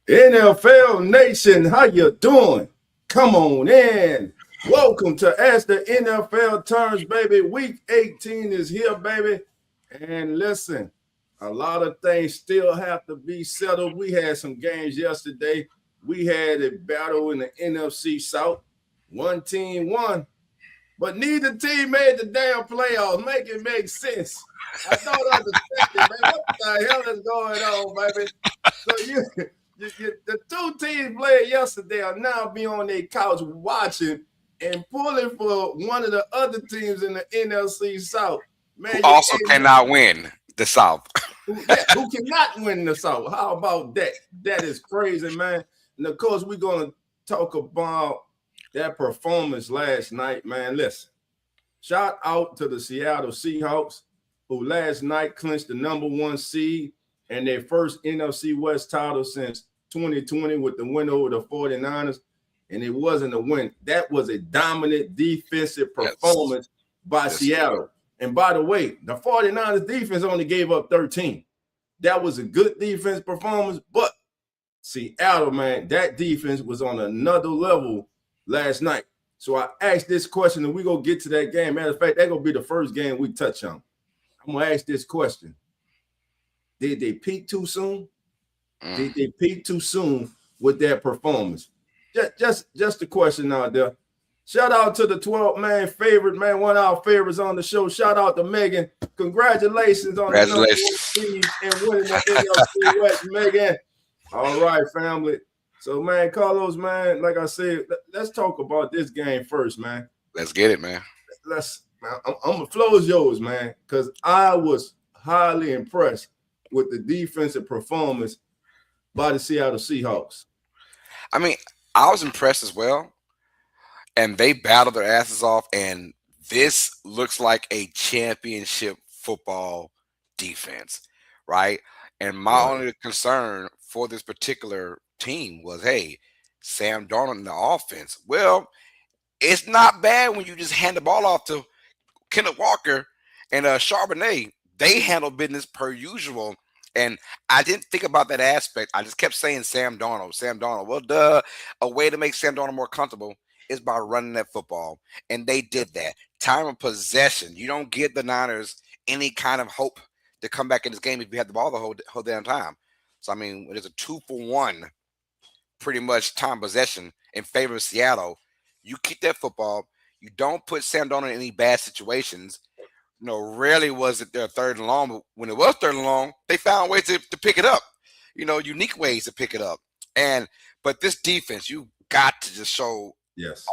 NFL Nation, how you doing? Come on in. Welcome to As the NFL Turns, baby. Week 18 is here, baby. And listen, a lot of things still have to be settled. We had some games yesterday. We had a battle in the NFC South. One team won, but neither team made the damn playoffs. Make it make sense. I don't understand, man. What the hell is going on, baby? So the two teams played yesterday are now be on their couch watching and pulling for one of the other teams in the NFC South. Man, who also cannot win the South. who cannot win the South. How about that? That is crazy, man. And of course, we're gonna talk about that performance last night, man. Listen, shout out to the Seattle Seahawks, who last night clinched the #1 seed and their first NFC West title since 2020 with the win over the 49ers. And it wasn't a win. That was a dominant defensive performance by Seattle. And by the way, the 49ers defense only gave up 13. That was a good defense performance, but Seattle, man, that defense was on another level last night. So I asked this question, and we're going to get to that game. Matter of fact, that's going to be the first game we touch on. I'm going to ask this question. Did they peak too soon? Did they peak too soon with their performance? Just a question out there. Shout out to the 12-man favorite, man, one of our favorites on the show. Shout out to Megan. Congratulations on the #1 seed and winning the NFC West, Megan. All right, family. So, man, Carlos, man, like I said, let's talk about this game first, man. Let's get it, man. I'm the floor is yours, man, because I was highly impressed with the defensive performance by the Seattle Seahawks. I mean, I was impressed as well. And they battled their asses off. And this looks like a championship football defense, right? And my only concern for this particular team was, hey, Sam Darnold in the offense. Well, it's not bad when you just hand the ball off to Kenneth Walker and Charbonnet. They handle business per usual. And I didn't think about that aspect. I just kept saying Sam Darnold, Sam Darnold. Well, duh. A way to make Sam Darnold more comfortable is by running that football. And they did that. Time of possession. You don't give the Niners any kind of hope to come back in this game if you have the ball the whole damn time. So, I mean, there's a 2-for-1 pretty much time possession in favor of Seattle. You keep that football. You don't put Sam Darnold in any bad situations. Rarely was it their third and long, but when it was third and long, they found ways to pick it up. Unique ways to pick it up. But this defense, you got to just show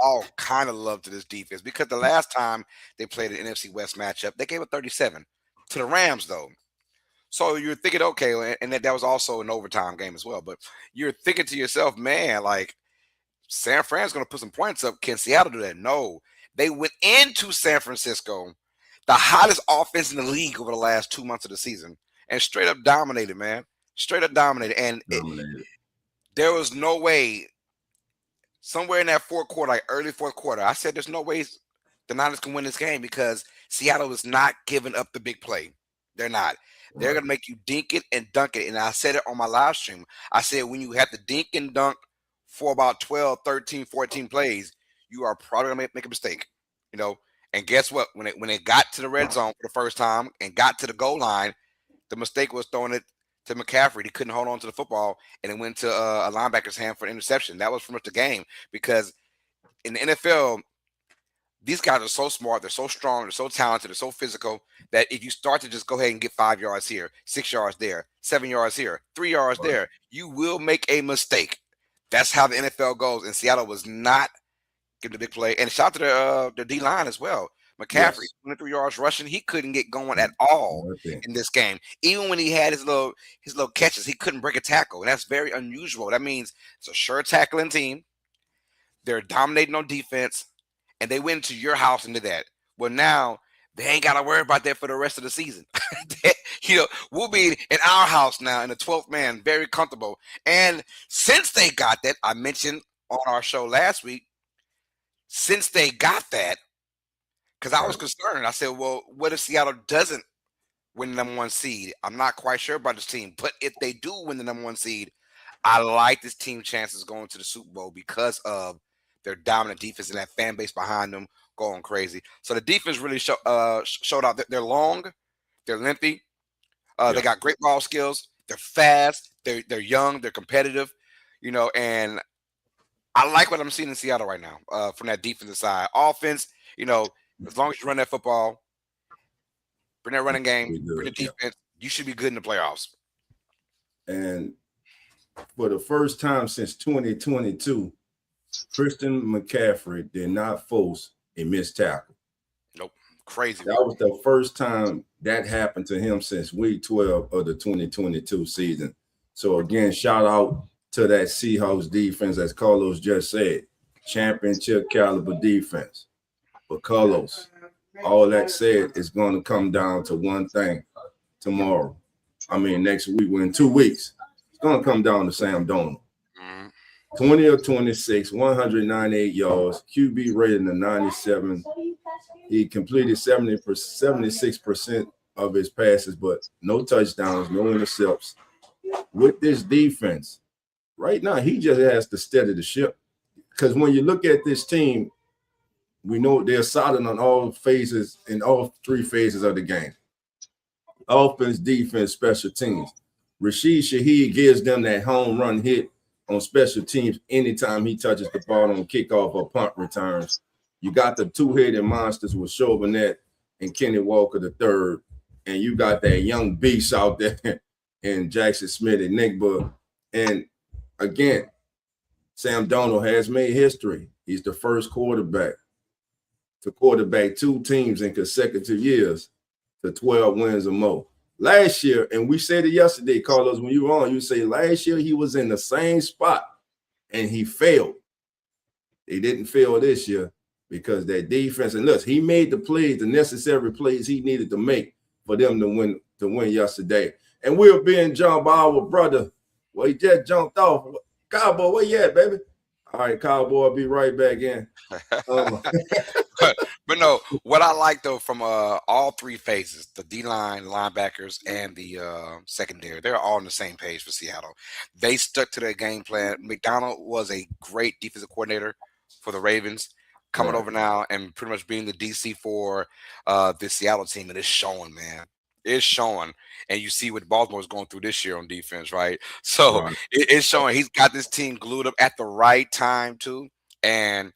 all kind of love to this defense, because the last time they played an NFC West matchup, they gave up 37 to the Rams, though. So you're thinking, okay, and that was also an overtime game as well. But you're thinking to yourself, man, like, San Fran's going to put some points up. Can Seattle do that? No. They went into San Francisco, the hottest offense in the league over the last 2 months of the season, and straight up dominated, man. Straight up dominated. And there was no way, somewhere in that fourth quarter, like early fourth quarter, I said there's no way the Niners can win this game, because Seattle is not giving up the big play. They're not. They're going to make you dink it and dunk it. And I said it on my live stream. I said when you have to dink and dunk for about 12, 13, 14 plays, you are probably going to make a mistake, And guess what? When it got to the red zone for the first time and got to the goal line, the mistake was throwing it to McCaffrey. He couldn't hold on to the football, and it went to a linebacker's hand for an interception. That was pretty much the game, because in the NFL, these guys are so smart, they're so strong, they're so talented, they're so physical, that if you start to just go ahead and get 5 yards here, 6 yards there, 7 yards here, 3 yards there, you will make a mistake. That's how the NFL goes, and Seattle was not giving the big play. And shout to the D-line as well. McCaffrey, 23 yards rushing, he couldn't get going at all in this game. Even when he had his little catches, he couldn't break a tackle, and that's very unusual. That means it's a sure tackling team. They're dominating on defense, and they went into your house and did that. Well, now they ain't got to worry about that for the rest of the season. We'll be in our house now in the 12th man, very comfortable. And since they got that, I mentioned on our show last week, since they got that, because I was concerned. I said, well, what if Seattle doesn't win the #1 seed? I'm not quite sure about this team. But if they do win the #1 seed, I like this team chances going to the Super Bowl because of their dominant defense and that fan base behind them going crazy. So the defense really showed out. They're long, they're lengthy, they got great ball skills, they're fast, they're young, they're competitive, and I like what I'm seeing in Seattle right now from that defensive side. Offense, as long as you run that football, bring that running game, bring the defense, you should be good in the playoffs. And for the first time since 2022, Christian McCaffrey did not force a missed tackle. Nope. Crazy. That was the first time that happened to him since week 12 of the 2022 season. So again, shout out to that Seahawks defense, as Carlos just said, championship caliber defense. But Carlos, all that said, is going to come down to one thing tomorrow. Next week, in 2 weeks, it's going to come down to Sam Darnold. 20 of 26, 198 yards, QB rating of 97. He completed 76% of his passes, but no touchdowns, no intercepts. With this defense, right now, he just has to steady the ship. Because when you look at this team, we know they're solid on all phases, in all three phases of the game. Offense, defense, special teams. Rashid Shaheed gives them that home run hit on special teams anytime he touches the ball on kickoff or punt returns. You got the two-headed monsters with Chauvinette and Kenny Walker III, and you got that young beast out there and Jackson Smith and Nick Buck. And again, Sam Darnold has made history. He's the first quarterback to quarterback two teams in consecutive years to 12 wins or more. Last year, and we said it yesterday, Carlos, when you were on, you say last year he was in the same spot and he failed. He didn't fail this year because that defense, and look, he made the plays, the necessary plays he needed to make for them to win yesterday. And we're being jumped by our brother. Well, he just jumped off. Cowboy, where you at, baby? All right, Cowboy, I'll be right back in. But no, what I like though from all three phases, the D-line, linebackers, and the secondary, they're all on the same page for Seattle. They stuck to their game plan. McDonald was a great defensive coordinator for the Ravens, coming over now and pretty much being the DC for this Seattle team, and it's showing, man. It's showing, and you see what Baltimore's going through this year on defense, right? So it's showing he's got this team glued up at the right time too, and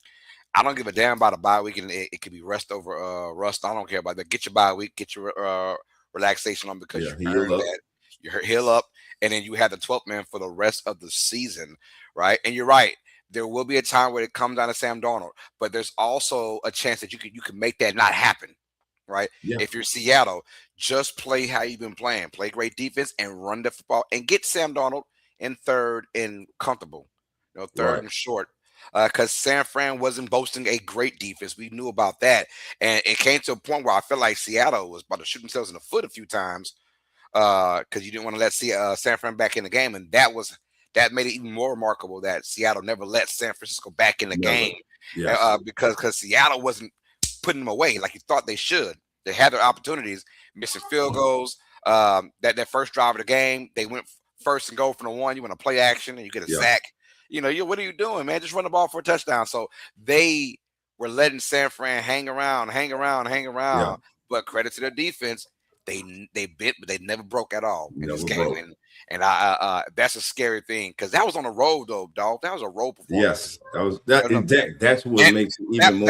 I don't give a damn about a bye week, and it could be rest over rust. I don't care about that. Get your bye week, get your relaxation on because you earned that. You heal up, and then you have the 12th man for the rest of the season, right? And you're right. There will be a time where it comes down to Sam Darnold, but there's also a chance that you can make that not happen, right? Yeah. If you're Seattle, just play how you've been playing. Play great defense and run the football and get Sam Darnold in third and comfortable, third and short. Because San Fran wasn't boasting a great defense. We knew about that. And it came to a point where I felt like Seattle was about to shoot themselves in the foot a few times because you didn't want to let San Fran back in the game. And that made it even more remarkable that Seattle never let San Francisco back in the game because Seattle wasn't putting them away like you thought they should. They had their opportunities, missing field goals. That first drive of the game, they went first and goal from the one. You want to play action and you get a sack. What are you doing, man? Just run the ball for a touchdown. So they were letting San Fran hang around. Yeah. But credit to their defense, they bit, but they never broke at all in this game. And I that's a scary thing because that was on the road, though, dog. That was a road performance. Yes, that's what makes it even more.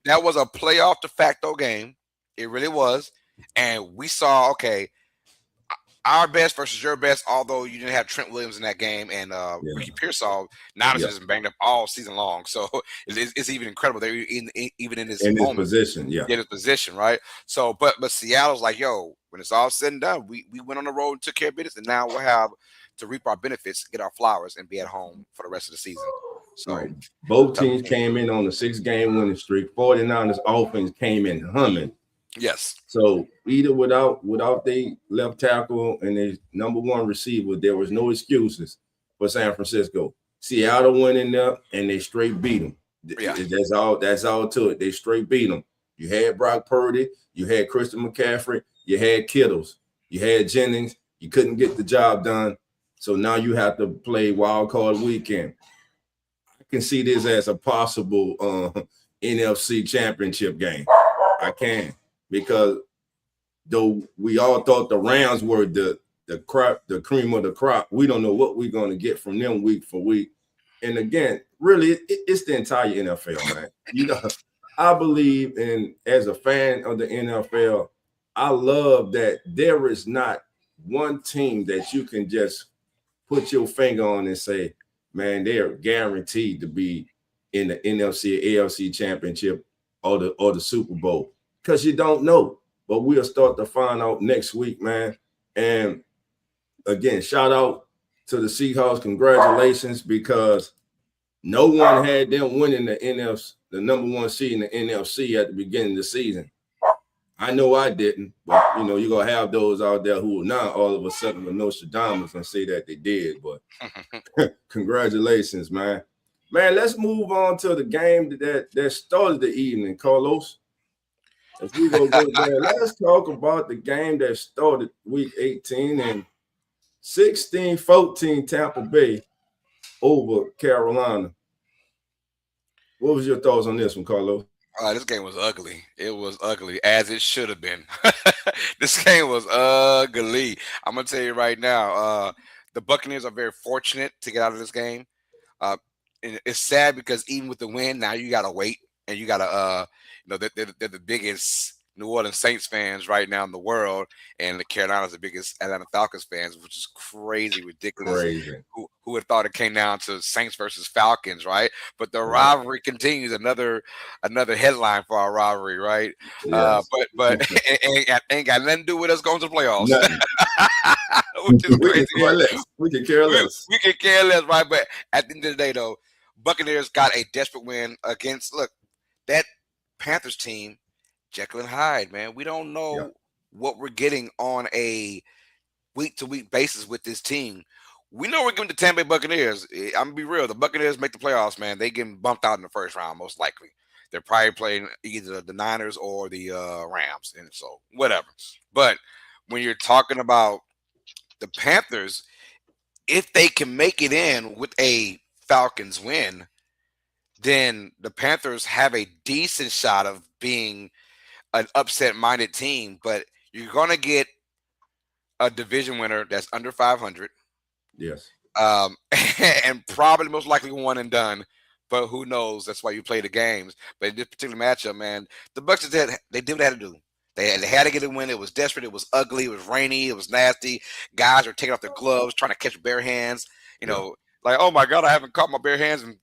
That was a playoff de facto game. It really was, and we saw our best versus your best, although you didn't have Trent Williams in that game and Ricky Pearsall. Now has been banged up all season long. So it's even incredible. They're even in this position. In this position, right? So, but Seattle's like, yo, when it's all said and done, we went on the road and took care of business, and now we'll have to reap our benefits, get our flowers, and be at home for the rest of the season. So both teams came in on a 6-game winning streak. 49ers offense came in humming. Yes. So either without their left tackle and their number one receiver, there was no excuses for San Francisco. Seattle went in there and they straight beat them. Yeah. That's all to it. They straight beat them. You had Brock Purdy, you had Christian McCaffrey, you had Kittles, you had Jennings. You couldn't get the job done. So now you have to play wild card weekend. I can see this as a possible NFC championship game. I can, because though we all thought the Rams were the cream of the crop, we don't know what we're going to get from them week for week. And again, really, it's the entire NFL, man. You know, I believe in, as a fan of the NFL, I love that there is not one team that you can just put your finger on and say, man, they're guaranteed to be in the NFC or AFC championship or the Super Bowl, because you don't know. But we'll start to find out next week, man. And again, shout out to the Seahawks. Congratulations, because no one had them winning the NFC, the number one seed in the NFC at the beginning of the season. I know I didn't, but you know, you're gonna have those out there who will now all of a sudden with Nostradamus and say that they did. But congratulations, man. Man, let's move on to the game that started the evening, Carlos. As we go there, let's talk about the game that started week 18 and 16-14 Tampa Bay over Carolina. What was your thoughts on this one, Carlos? This game was ugly. It was ugly, as it should have been. This game was ugly. I'm gonna tell you right now. The Buccaneers are very fortunate to get out of this game. And it's sad because even with the win, now you gotta wait, and you gotta they're the biggest New Orleans Saints fans right now in the world, and the Carolinas the biggest Atlanta Falcons fans, which is crazy, ridiculous. Crazy. Who would have thought it came down to Saints versus Falcons, right? But the rivalry continues. Another headline for our rivalry, right? Yes. But ain't got nothing to do with us going to the playoffs. Which is crazy. We can care less. We can care less, right? But at the end of the day, though, Buccaneers got a desperate win against that Panthers team. Jekyll and Hyde, man. We don't know what we're getting on a week-to-week basis with this team. We know we're giving the Tampa Bay Buccaneers. I'm going to be real. The Buccaneers make the playoffs, man. They getting bumped out in the first round, most likely. They're probably playing either the Niners or the Rams, and so whatever. But when you're talking about the Panthers, if they can make it in with a Falcons win, then the Panthers have a decent shot of being an upset-minded team, but you're going to get a division winner that's under 500. Yes. And probably most likely one and done, but who knows? That's why you play the games. But in this particular matchup, man, the Bucs did what they had to do. They had to get a win. It was desperate. It was ugly. It was rainy. It was nasty. Guys were taking off their gloves, trying to catch bare hands. You know, like, oh, my God, I haven't caught my bare hands in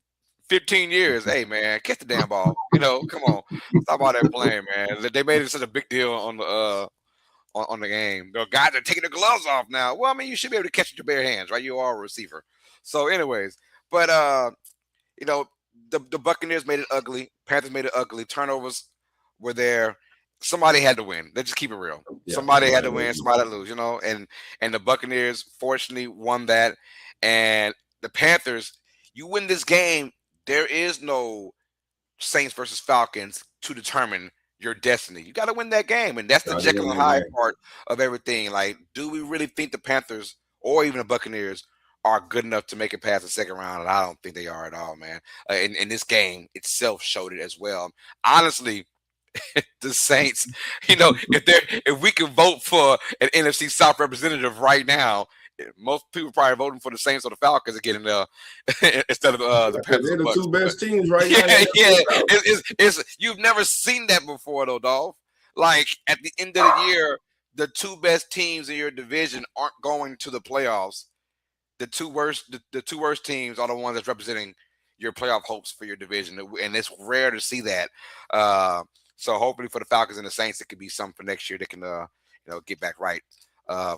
15 years. Hey, man, catch the damn ball. Come on. Stop all that playing, man. They made it such a big deal on the game. The guys are taking their gloves off now. Well, I mean, you should be able to catch it with your bare hands, right? You are a receiver. So, anyways, but, the Buccaneers made it ugly. Panthers made it ugly. Turnovers were there. Somebody had to win. Let's just keep it real. Yeah, somebody had to win. Somebody had to lose, and the Buccaneers fortunately won that. And the Panthers, you win this game, there is no Saints versus Falcons to determine your destiny. You got to win that game, and that's the Jekyll and Hyde part of everything. Like, do we really think the Panthers or even the Buccaneers are good enough to make it past the second round? And I don't think they are at all, man. And this game itself showed it as well. Honestly, the Saints, if we can vote for an NFC South representative right now, most people probably voting for the Saints or the Falcons again instead of the Panthers. They're the two best teams right now. It's you've never seen that before, though, Dolph. Like, at the end of the year, the two best teams in your division aren't going to the playoffs. The two worst teams are the ones that's representing your playoff hopes for your division, and it's rare to see that. So hopefully for the Falcons and the Saints, it could be something for next year that can get back right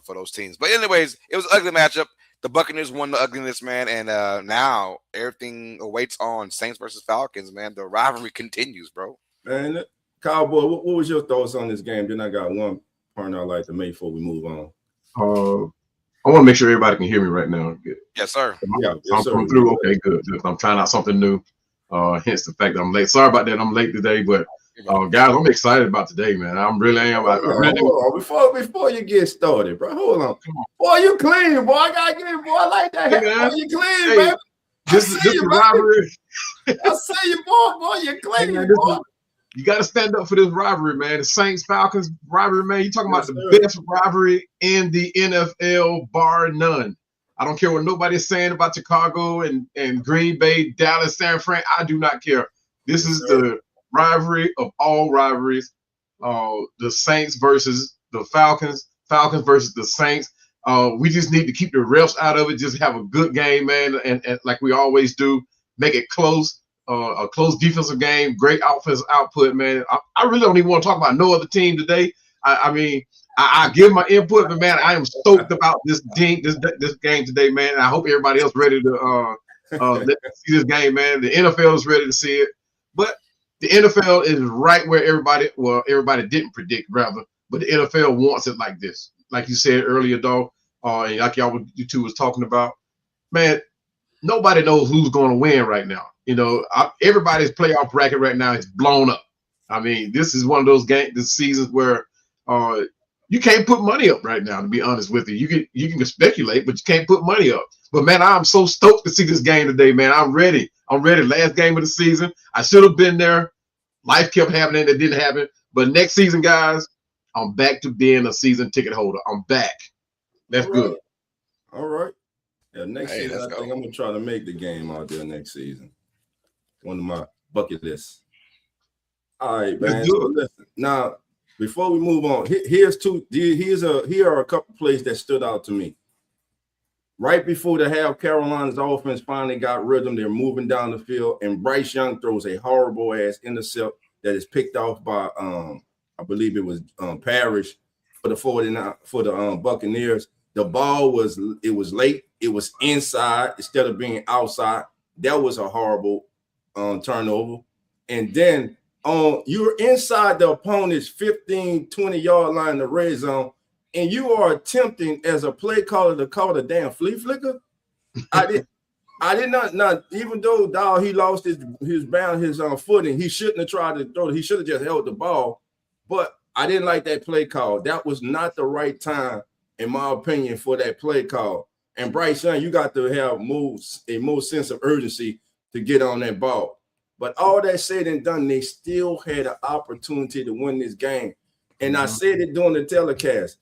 for those teams. But anyways, it was an ugly matchup. The Buccaneers won the ugliness, man, and now everything awaits on Saints versus Falcons, man. The rivalry continues, bro. Man, Cowboy, what was your thoughts on this game? Then I got one point I'd like to make before we move on. I want to make sure everybody can hear me right now. Yes, sir. I'm coming through. Okay, good. I'm trying out something new. Hence the fact that I'm late. Sorry about that. I'm late today, but Guys, I'm excited about today, man. I really am. Hold on. Before you get started, bro. Hold on. Boy, you clean, boy. I gotta get it, boy. I like that. Hey, boy, you clean, baby. This is rivalry. I see you, boy. You clean, boy. You got to stand up for this rivalry, man. The Saints-Falcons rivalry, man. You're talking about the best rivalry in the NFL, bar none. I don't care what nobody's saying about Chicago and Green Bay, Dallas, San Fran. I do not care. This is the rivalry of all rivalries. The Saints versus the Falcons. Falcons versus the Saints. We just need to keep the refs out of it. Just have a good game, man, and like we always do, make it close. A close defensive game, great offensive output, man. I really don't even want to talk about no other team today. I give my input, but man, I am stoked about this game today, man. And I hope everybody else ready to see this game, man. The NFL is ready to see it, but the NFL is right where everybody didn't predict, rather. But the NFL wants it like this, like you said earlier, dog, and like you two was talking about, man. Nobody knows who's going to win right now. You know, everybody's playoff bracket right now is blown up. I mean, this is one of those seasons where you can't put money up right now, to be honest with you. You can speculate, but you can't put money up. But, man, I'm so stoked to see this game today, man. I'm ready. Last game of the season. I should have been there. Life kept happening. It didn't happen. But next season, guys, I'm back to being a season ticket holder. I'm back. That's good. All right. Yeah, next season, I think I'm going to try to make the game out there next season. One of my bucket lists. All right, man. So listen, now, before we move on, here are a couple plays that stood out to me. Right before the half, Carolina's offense finally got rhythm. They're moving down the field, and Bryce Young throws a horrible-ass intercept that is picked off by, I believe it was Parrish for the Buccaneers. The ball was late. It was inside instead of being outside. That was a horrible turnover. And then you're inside the opponent's 15, 20-yard line in the red zone, and you are attempting as a play caller to call the damn flea flicker. I did not even though dog he lost his footing, he shouldn't have tried to throw it. He should have just held the ball. But I didn't like that play call. That was not the right time, in my opinion, for that play call. And Bryce Young, you got to have a more sense of urgency to get on that ball. But all that said and done, they still had an opportunity to win this game. And I said it during the telecast.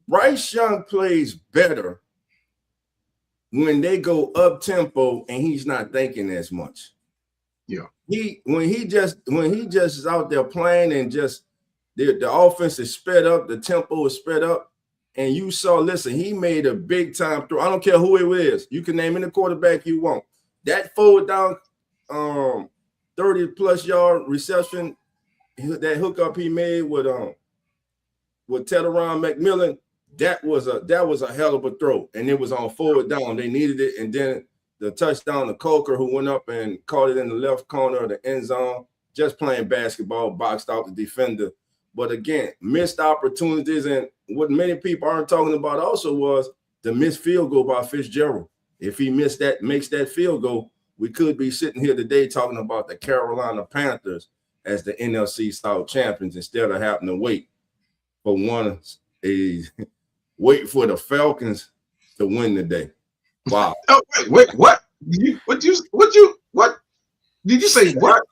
Bryce Young plays better when they go up tempo and he's not thinking as much. Yeah. When he just is out there playing and just the offense is sped up, the tempo is sped up. And you saw, listen, he made a big time throw. I don't care who it is. You can name any quarterback you want. That forward down 30-plus yard reception, that hookup he made with Teteron McMillan, that was a hell of a throw. And it was on forward down. They needed it. And then the touchdown to Coker, who went up and caught it in the left corner of the end zone, just playing basketball, boxed out the defender. But again, missed opportunities, and what many people aren't talking about also was the missed field goal by Fitzgerald. If he makes that field goal, we could be sitting here today talking about the Carolina Panthers as the NFC South champions instead of having to wait for the Falcons to win the day. Wow. Oh, wait, what? What did you say? What?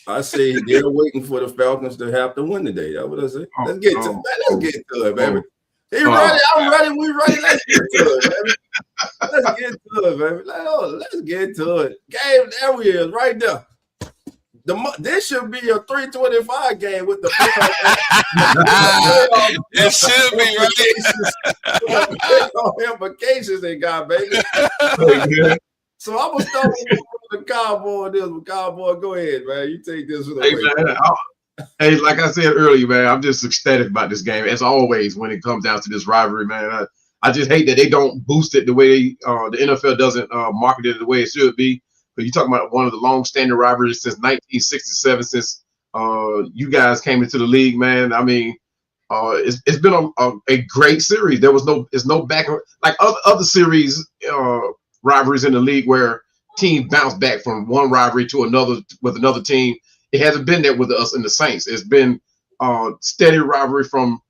I say they're waiting for the Falcons to have to win today. That's what I say. Let's get to it, baby. He ready? I'm ready. We ready. Let's get to it, baby. Let's get to it, baby. Let's get to it. Game, there we is, right there. This should be a 325 game with the it should be, right? Implications they got, baby. So I'm gonna start with the Cowboy. Cowboy, go ahead, man. You take this with Hey, like I said earlier, man, I'm just ecstatic about this game, as always, when it comes down to this rivalry, man. I just hate that they don't boost it the way the NFL doesn't market it the way it should be. But you're talking about one of the long-standing rivalries since 1967, since you guys came into the league, man. I mean, it's been a great series. There's no back like other series rivalries in the league where teams bounce back from one rivalry to another with another team. It hasn't been that with us and the Saints. It's been steady rivalry from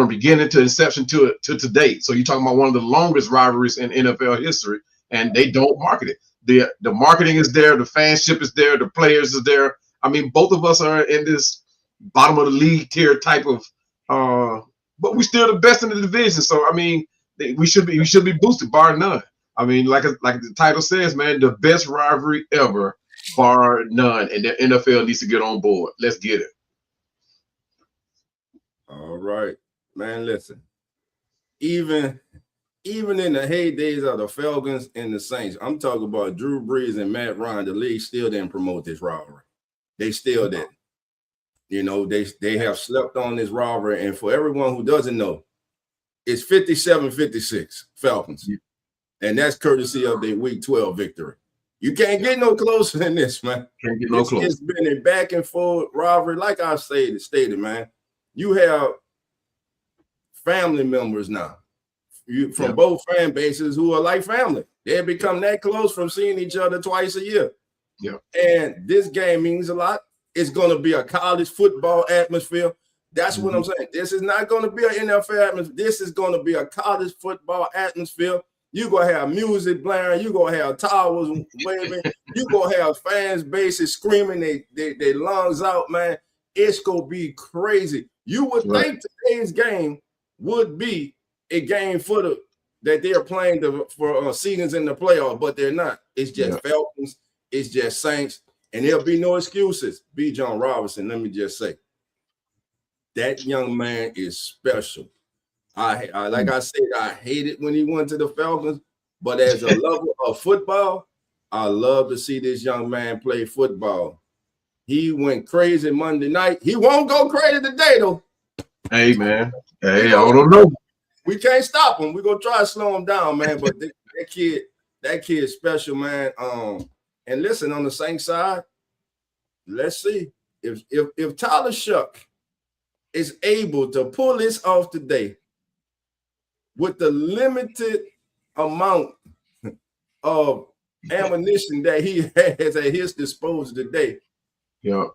beginning to inception to today. So you're talking about one of the longest rivalries in NFL history, and they don't market it. The marketing is there, the fanship is there, the players is there. I mean, both of us are in this bottom of the league tier type of, but we're still the best in the division. So I mean, we should be boosted, bar none. I mean, like the title says, man, the best rivalry ever, bar none, and the NFL needs to get on board. Let's get it. All right, man. Listen, even in the heydays of the Falcons and the Saints, I'm talking about Drew Brees and Matt Ryan. The league still didn't promote this rivalry. They still didn't. You know, they have slept on this rivalry. And for everyone who doesn't know, it's 57-56 Falcons. Yeah. And that's courtesy of their Week 12 victory. You can't get no closer than this, man. Can't get no closer. It's been a back and forth rivalry. Like I stated, man, you have family members now from both fan bases who are like family. They have become that close from seeing each other twice a year. Yeah. And this game means a lot. It's going to be a college football atmosphere. That's what I'm saying. This is not going to be an NFL atmosphere. This is going to be a college football atmosphere. You're going to have music blaring. You're going to have towers waving. You're going to have fans bases screaming their lungs out, man. It's going to be crazy. You would think today's game would be a game that they're playing for seasons in the playoff, but they're not. It's just Falcons. It's just Saints. And there'll be no excuses. B. John Robinson, let me just say, that young man is special. I like I said, I hate it when he went to the Falcons, but as a lover of football, I love to see this young man play football. He went crazy Monday night. He won't go crazy today, though. Hey, man. Hey, I don't know. We can't stop him. We're gonna try to slow him down, man. But that kid is special, man. And listen, on the Saints side, let's see if Tyler Shuck is able to pull this off today with the limited amount of ammunition that he has at his disposal today. Yeah,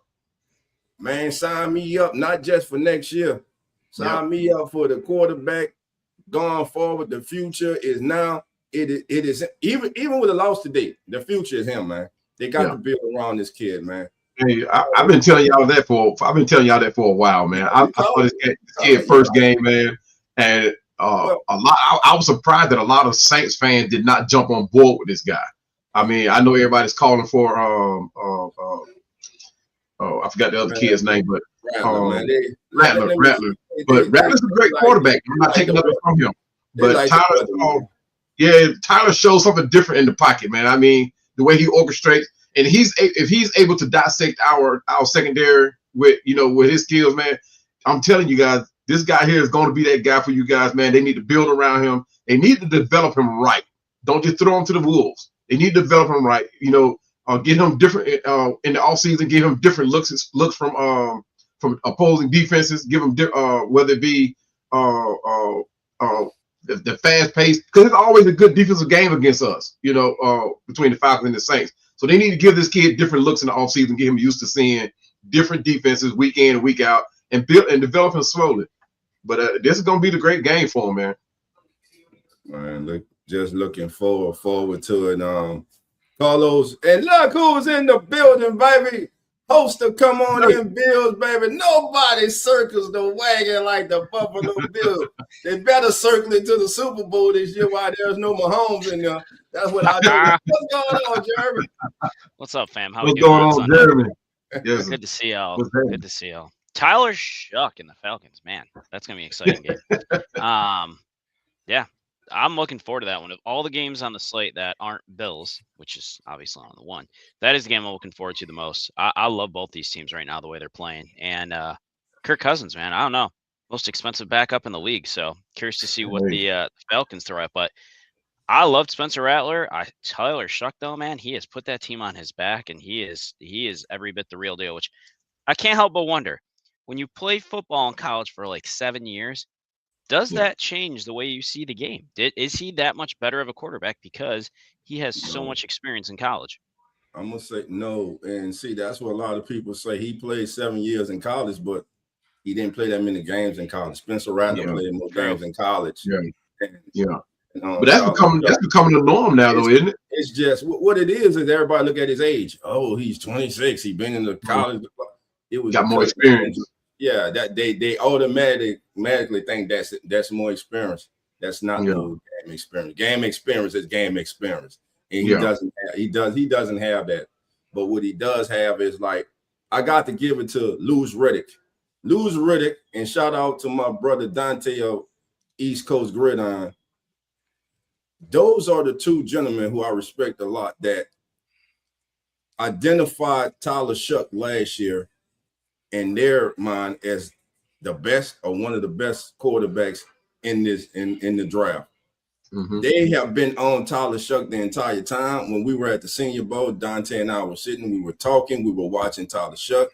man, sign me up, not just for next year. Sign me up for the quarterback going forward. The future is now. It is even with a loss today. The future is him, man. They got to build around this kid, man. Hey, I've been telling y'all that for a while, man. I saw this kid first game, man, and I was surprised that a lot of Saints fans did not jump on board with this guy. I mean, I know everybody's calling for I forgot the other kid's name, but Rattler. But Rattler's a great quarterback. I'm not taking nothing from him. But Tyler shows something different in the pocket, man. I mean, the way he orchestrates, and if he's able to dissect our secondary with his skills, man, I'm telling you guys, this guy here is going to be that guy for you guys, man. They need to build around him. They need to develop him right. Don't just throw him to the wolves. They need to develop him right. Get him different in the offseason. Give him different looks from opposing defenses. Give him whether it be the fast pace, because it's always a good defensive game against us. Between the Falcons and the Saints. So they need to give this kid different looks in the offseason. Get him used to seeing different defenses week in and week out, and build and develop him slowly. But this is gonna be the great game for him, man. Man, just looking forward to it. Carlos, and look who's in the building, baby. Host to come on in, Bills, baby. Nobody circles the wagon like the Buffalo Bills. They better circle it to the Super Bowl this year while there's no Mahomes in there. That's what I do. What's going on, Jeremy? What's up, fam? What's going on, Jeremy? Yes. Good to see y'all. Good to see y'all. Tyler Shuck in the Falcons, man. That's gonna be an exciting game. Yeah. I'm looking forward to that one. Of all the games on the slate that aren't Bills, which is obviously on the one, that is the game I'm looking forward to the most. I love both these teams right now, the way they're playing. And Kirk Cousins, man, I don't know. Most expensive backup in the league. So curious to see what the Falcons throw at. But I loved Spencer Rattler. Tyler Shuck, though, man, he has put that team on his back, and he is every bit the real deal, which I can't help but wonder. When you play football in college for like 7 years, does that change the way you see the game? Is he that much better of a quarterback because he has so much experience in college? I'm gonna say no. And see, that's what a lot of people say. He played 7 years in college, but he didn't play that many games in college. Spencer Rattler played more games in college. Yeah. But that's becoming the norm now, though, isn't it? It's just what it is everybody look at his age. Oh, he's 26. He's been in the college. It was got more experience. Yeah, that they automatically think that's more experience. That's not no game experience. Game experience is game experience, and he doesn't have that. But what he does have is, like, I got to give it to Louis Riddick. Louis Riddick, and shout out to my brother Dante of East Coast Gridiron. Those are the two gentlemen who I respect a lot that identified Tyler Shuck last year in their mind as the best or one of the best quarterbacks in the draft. Mm-hmm. They have been on Tyler Shuck the entire time. When we were at the Senior Bowl, Dante and I were sitting, we were talking, we were watching Tyler Shuck,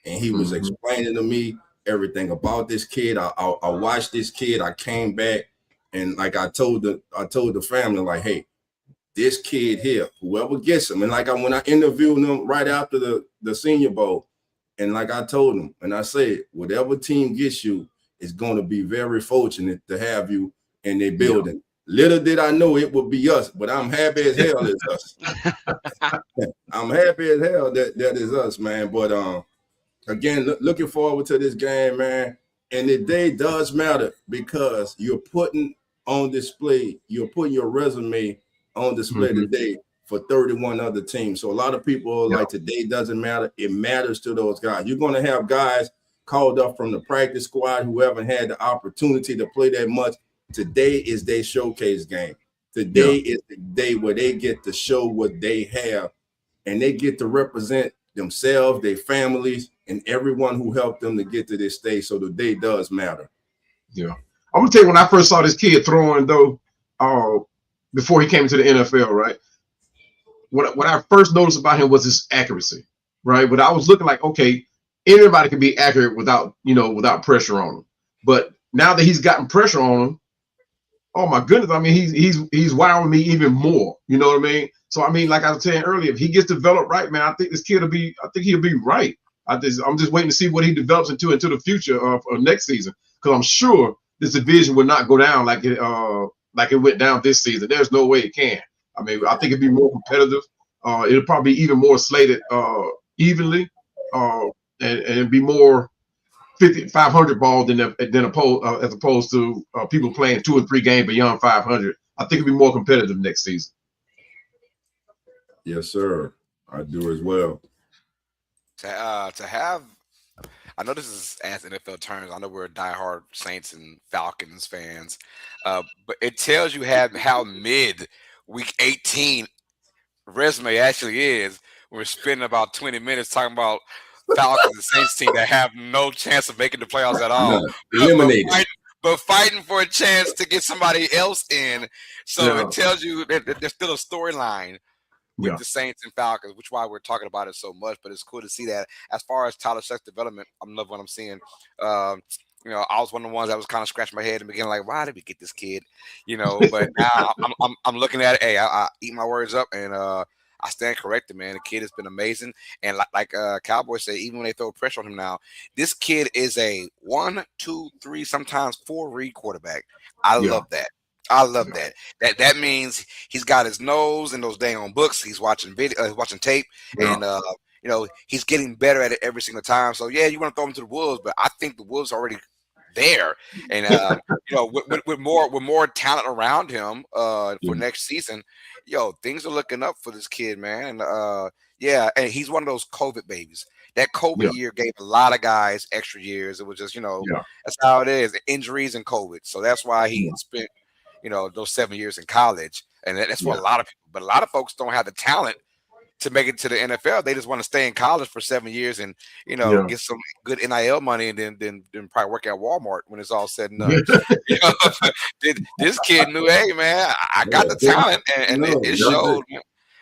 and he was explaining to me everything about this kid. I watched this kid. I came back, and like I told the family, like, hey, this kid here, whoever gets him, and like when I interviewed him right after the Senior Bowl, and like I told him, and I said, whatever team gets you is going to be very fortunate to have you in their building. Yeah. Little did I know it would be us, but I'm happy as hell it's us. I'm happy as hell that is us, man. But again, looking forward to this game, man. And the day does matter because you're putting on display, you're putting your resume on display today for 31 other teams. So a lot of people are like, today doesn't matter. It matters to those guys. You're going to have guys called up from the practice squad who haven't had the opportunity to play that much. Today is their showcase game. Today is the day where they get to show what they have, and they get to represent themselves, their families, and everyone who helped them to get to this stage. So the day does matter. Yeah. I'm going to tell you, when I first saw this kid throwing, though, before he came to the NFL, right? What I first noticed about him was his accuracy, right? But I was looking like, okay, anybody can be accurate without pressure on him. But now that he's gotten pressure on him, oh my goodness, I mean, he's wowing me even more. You know what I mean? So I mean, like I was saying earlier, if he gets developed right, man, I think this kid he'll be right. I'm just waiting to see what he develops into the future of next season, because I'm sure this division will not go down like it went down this season. There's no way it can. I mean, I think it'd be more competitive. It'll probably be even more slated evenly, and be more 500 ball as opposed to people playing 2 or 3 games beyond 500. I think it'll be more competitive next season. Yes, sir. I do as well. To have, I know this is as NFL terms. I know we're diehard Saints and Falcons fans, but it tells you how mid Week 18 resume actually is. We're spending about 20 minutes talking about Falcons and Saints team that have no chance of making the playoffs at all. Eliminated. But fighting for a chance to get somebody else in. So it tells you that there's still a storyline with the Saints and Falcons, which is why we're talking about it so much. But it's cool to see that. As far as Tyler Shuck's development, I'm loving what I'm seeing. I was one of the ones that was kind of scratching my head in the beginning, like, why did we get this kid? But now I'm looking at it. Hey, I eat my words up, and I stand corrected, man. The kid has been amazing. And like Cowboy said, even when they throw pressure on him now, this kid is a 1, 2, 3, sometimes 4 read quarterback. I love that. I love that. That means he's got his nose in those dang books. He's watching video, watching tape, and he's getting better at it every single time. So yeah, you want to throw him to the Wolves, but I think the Wolves are already there, and with more talent around him for next season, things are looking up for this kid, man. And he's one of those COVID babies. That COVID year gave a lot of guys extra years. It was just that's how it is, injuries and COVID. So that's why he spent those 7 years in college, and that's what a lot of people. But a lot of folks don't have the talent to make it to the NFL. They just want to stay in college for 7 years and get some good NIL money, and then probably work at Walmart when it's all said and done. This kid knew, hey man, I got the talent, and it showed.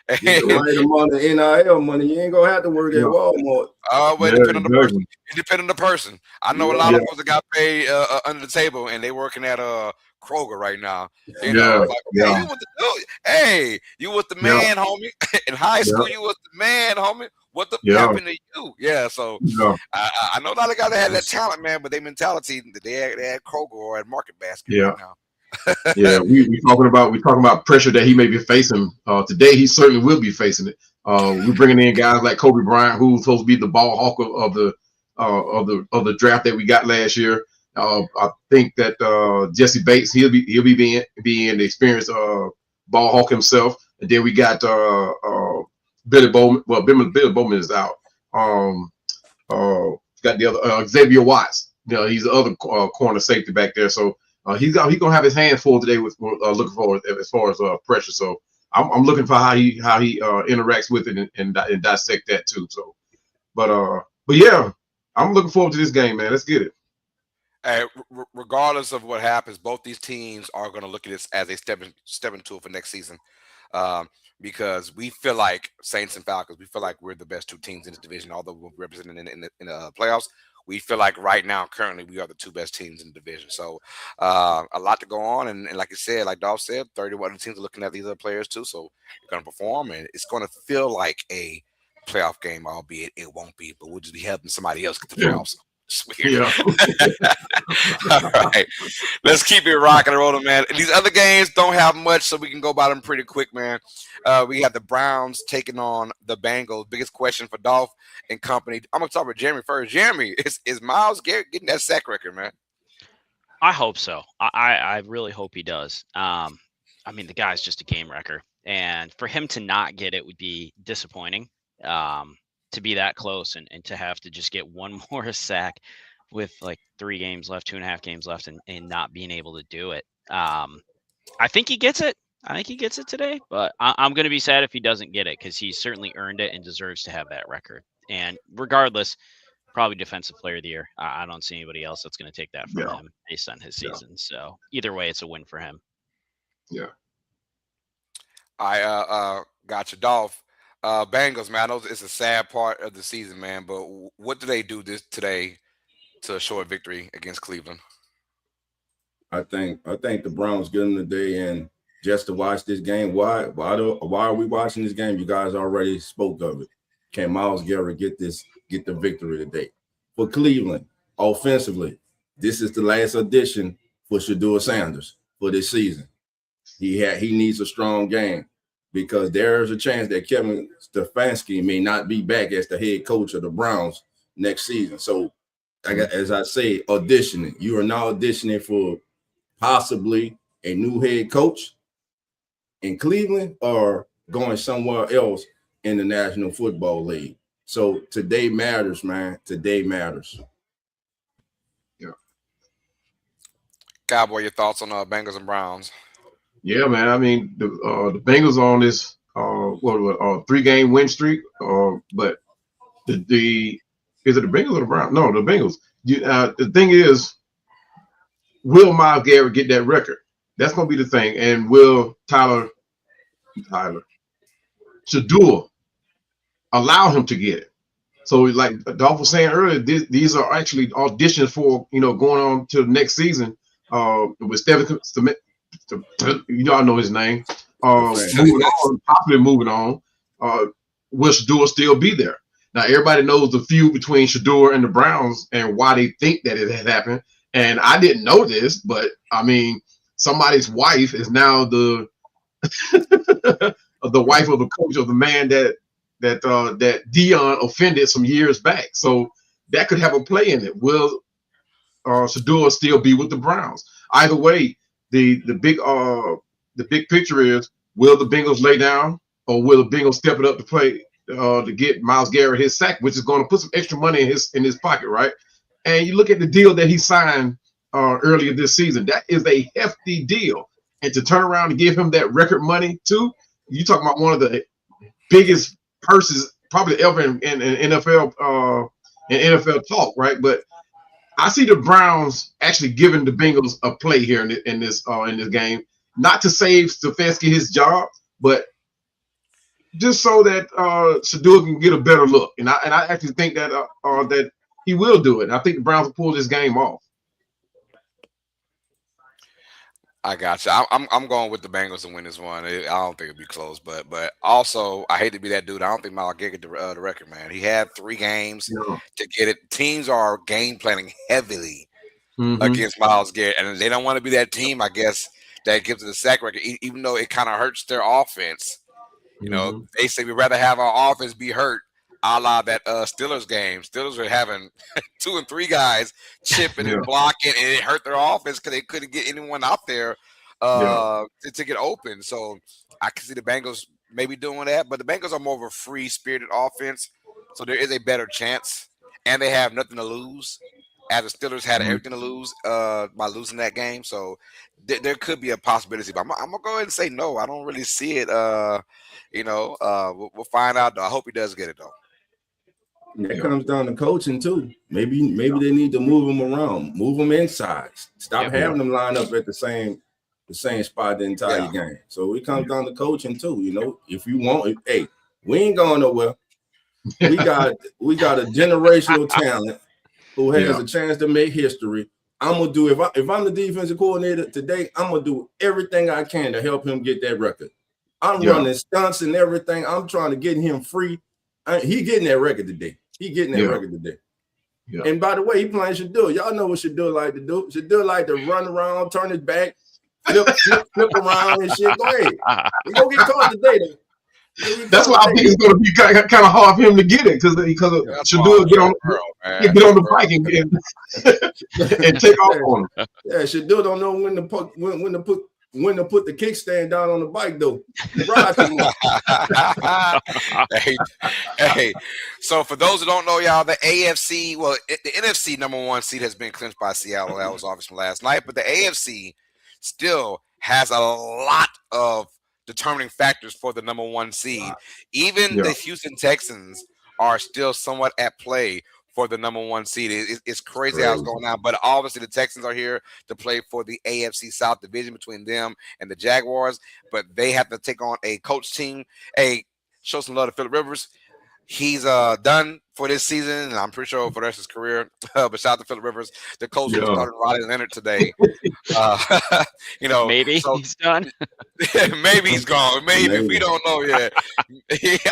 Right among the NIL money, you ain't gonna have to work at Walmart. Well, it depends on the person. It depends on the person. I know a lot of folks that got paid under the table, and they working at Kroger right now. You Yeah, know, like, yeah. you was the man, homie. In high school, you was the man, homie. What the happened to you? Yeah, so I know a lot of guys that had that talent, man, but their mentality, they had Kroger or at Market Basket right now. Yeah, we talking about pressure that he may be facing. Today, he certainly will be facing it. We're bringing in guys like Kobe Bryant, who's supposed to be the ball hawk of the draft that we got last year. I think that Jesse Bates, he'll be being the experienced ball hawk himself. And then we got Billy Bowman. Well, Billy Bowman is out. Got the other Xavier Watts. You know, he's the other corner safety back there. So he's gonna have his hands full today with looking forward as far as pressure. So I'm looking for how he interacts with it and dissect that too. So, but yeah, I'm looking forward to this game, man. Let's get it. Hey, regardless of what happens, both these teams are going to look at this as a stepping tool for next season, because we feel like Saints and Falcons, we feel like we're the best two teams in this division, although we're represented in the playoffs. We feel like right now, currently, we are the two best teams in the division. So a lot to go on. And like you said, like Dolph said, 31 teams are looking at these other players too. So you're going to perform, and it's going to feel like a playoff game, albeit it won't be, but we'll just be helping somebody else get the playoffs. It's weird. Yeah. All right. Let's keep it rocking and rolling, man. These other games don't have much, so we can go by them pretty quick, man. We have the Browns taking on the Bengals. Biggest question for Dolph and company. I'm going to talk with Jeremy first. Jeremy, is Myles Garrett getting that sack record, man? I hope so. I really hope he does. I mean, the guy's just a game wrecker. And for him to not get it would be disappointing. To be that close and to have to just get one more sack with like 3 games left, 2.5 games left, and not being able to do it. I think he gets it. I think he gets it today, but I'm going to be sad if he doesn't get it because he's certainly earned it and deserves to have that record. And regardless, probably defensive player of the year. I don't see anybody else that's going to take that from him based on his season. So either way, it's a win for him. Yeah. I got you, Dolph. Bengals, man, I know it's a sad part of the season, man, but what do they do today to show a victory against Cleveland? I think the Browns get them today, and just to watch this game. Why are we watching this game? You guys already spoke of it. Can Myles Garrett get the victory today? For Cleveland, offensively, this is the last audition for Shedeur Sanders for this season. He needs a strong game, because there's a chance that Kevin Stefanski may not be back as the head coach of the Browns next season. So, as I say, auditioning. You are now auditioning for possibly a new head coach in Cleveland or going somewhere else in the National Football League. So today matters, man. Today matters. Yeah. Cowboy, your thoughts on Bengals and Browns? Yeah, man. I mean, the Bengals are on this 3-game win streak. But is it the Bengals or the Browns? No, the Bengals. The thing is, will Myles Garrett get that record? That's going to be the thing. And will Shedeur allow him to get it? So, like Dolph was saying earlier, these are actually auditions for going on to the next season. With Stephen. Y'all know his name. Moving on. Will Shedeur still be there? Now, everybody knows the feud between Shedeur and the Browns and why they think that it had happened. And I didn't know this, but I mean, somebody's wife is now the the wife of the coach of the man that Dion offended some years back. So that could have a play in it. Will Shedeur still be with the Browns? Either way, the big picture is, will the Bengals lay down, or will the Bengals step it up to play to get Myles Garrett his sack, which is going to put some extra money in his pocket, right? And you look at the deal that he signed earlier this season. That is a hefty deal, and to turn around and give him that record money too, you talking about one of the biggest purses probably ever in NFL NFL talk, right? But I see the Browns actually giving the Bengals a play here in this game, not to save Stefanski his job, but just so that Shedeur can get a better look. And I actually think that that he will do it. I think the Browns will pull this game off. I got you. I'm going with the Bengals to win this one. I don't think it'll be close, but also I hate to be that dude. I don't think Miles Garrett get the record, man. He had 3 games No. to get it. Teams are game planning heavily Mm-hmm. against Miles Garrett, and they don't want to be that team, I guess, that gives it a sack record, even though it kind of hurts their offense. You know, they say we'd rather have our offense be hurt, a la that Steelers game. Steelers were having 2 and 3 guys chipping and blocking, and it hurt their offense because they couldn't get anyone out there to get open. So I can see the Bengals maybe doing that, but the Bengals are more of a free-spirited offense, so there is a better chance, and they have nothing to lose. As the Steelers had everything to lose by losing that game, so there could be a possibility. But I'm gonna go ahead and say no. I don't really see it. We'll find out. Though. I hope he does get it though. That comes down to coaching too. Maybe they need to move them around, move them inside. Stop having them line up at the same spot the entire game. So it comes down to coaching too. You know, if you want, hey, we ain't going nowhere. We got a generational talent who has a chance to make history. I'm gonna do if I'm the defensive coordinator today, I'm gonna do everything I can to help him get that record. I'm running stunts and everything. I'm trying to get him free. He getting that record today. Yeah. And by the way, he playing Shador. Y'all know what Shador like to do. Shador like to run around, turn his back, flip around and shit. Go ahead. He gonna get caught today though. That's why I think it's going to be kind of hard for him to get it because Shador get on the bike and take off on him. Yeah, Shador don't know when to put the kickstand down on the bike though. Hey, so for those who don't know, y'all, the NFC number 1 seed has been clinched by Seattle. That was obvious from last night, but the AFC still has a lot of determining factors for the number 1 seed. Even the Houston Texans are still somewhat at play for the number 1 seed. It's crazy how it's going on, but obviously the Texans are here to play for the AFC South division between them and the Jaguars, but they have to take on a coach team. Show some love to Phillip Rivers. He's done for this season, and I'm pretty sure for the rest of his career. But shout out to Phillip Rivers. The coach who started Riley Leonard today. Maybe he's done. Maybe he's gone. Maybe we don't know yet.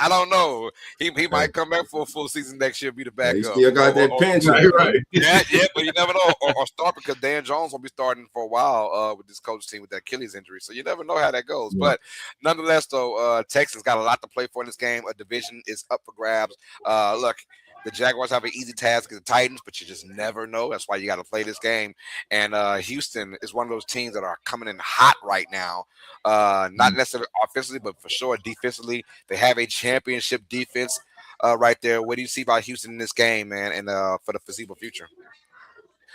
I don't know. He might come back for a full season next year, be the backup. He still got that pension, right? Yeah, but you never know. Or start because Dan Jones will be starting for a while with this coach team with that Achilles injury. So you never know how that goes. Yeah. But nonetheless, though, Texans got a lot to play for in this game. A division is up for grabs. Look. The Jaguars have an easy task against the Titans, but you just never know. That's why you got to play this game. And Houston is one of those teams that are coming in hot right now. Not necessarily offensively, but for sure defensively. They have a championship defense right there. What do you see about Houston in this game, man, and for the foreseeable future?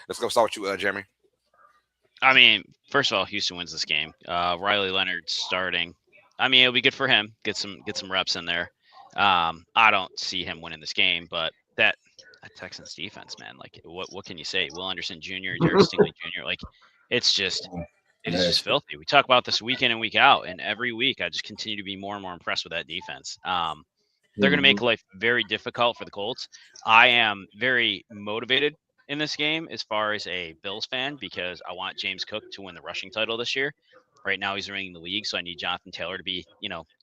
Let's go start with you, Jeremy. I mean, first of all, Houston wins this game. Riley Leonard starting. I mean, it'll be good for him. Get some reps in there. I don't see him winning this game, but that Texans defense, man, like what can you say? Will Anderson Jr., Derek Stingley Jr., like it's just filthy. We talk about this week in and week out, and every week I just continue to be more and more impressed with that defense. They're going to make life very difficult for the Colts. I am very motivated in this game as far as a Bills fan because I want James Cook to win the rushing title this year. Right now he's ringing the league, so I need Jonathan Taylor to be,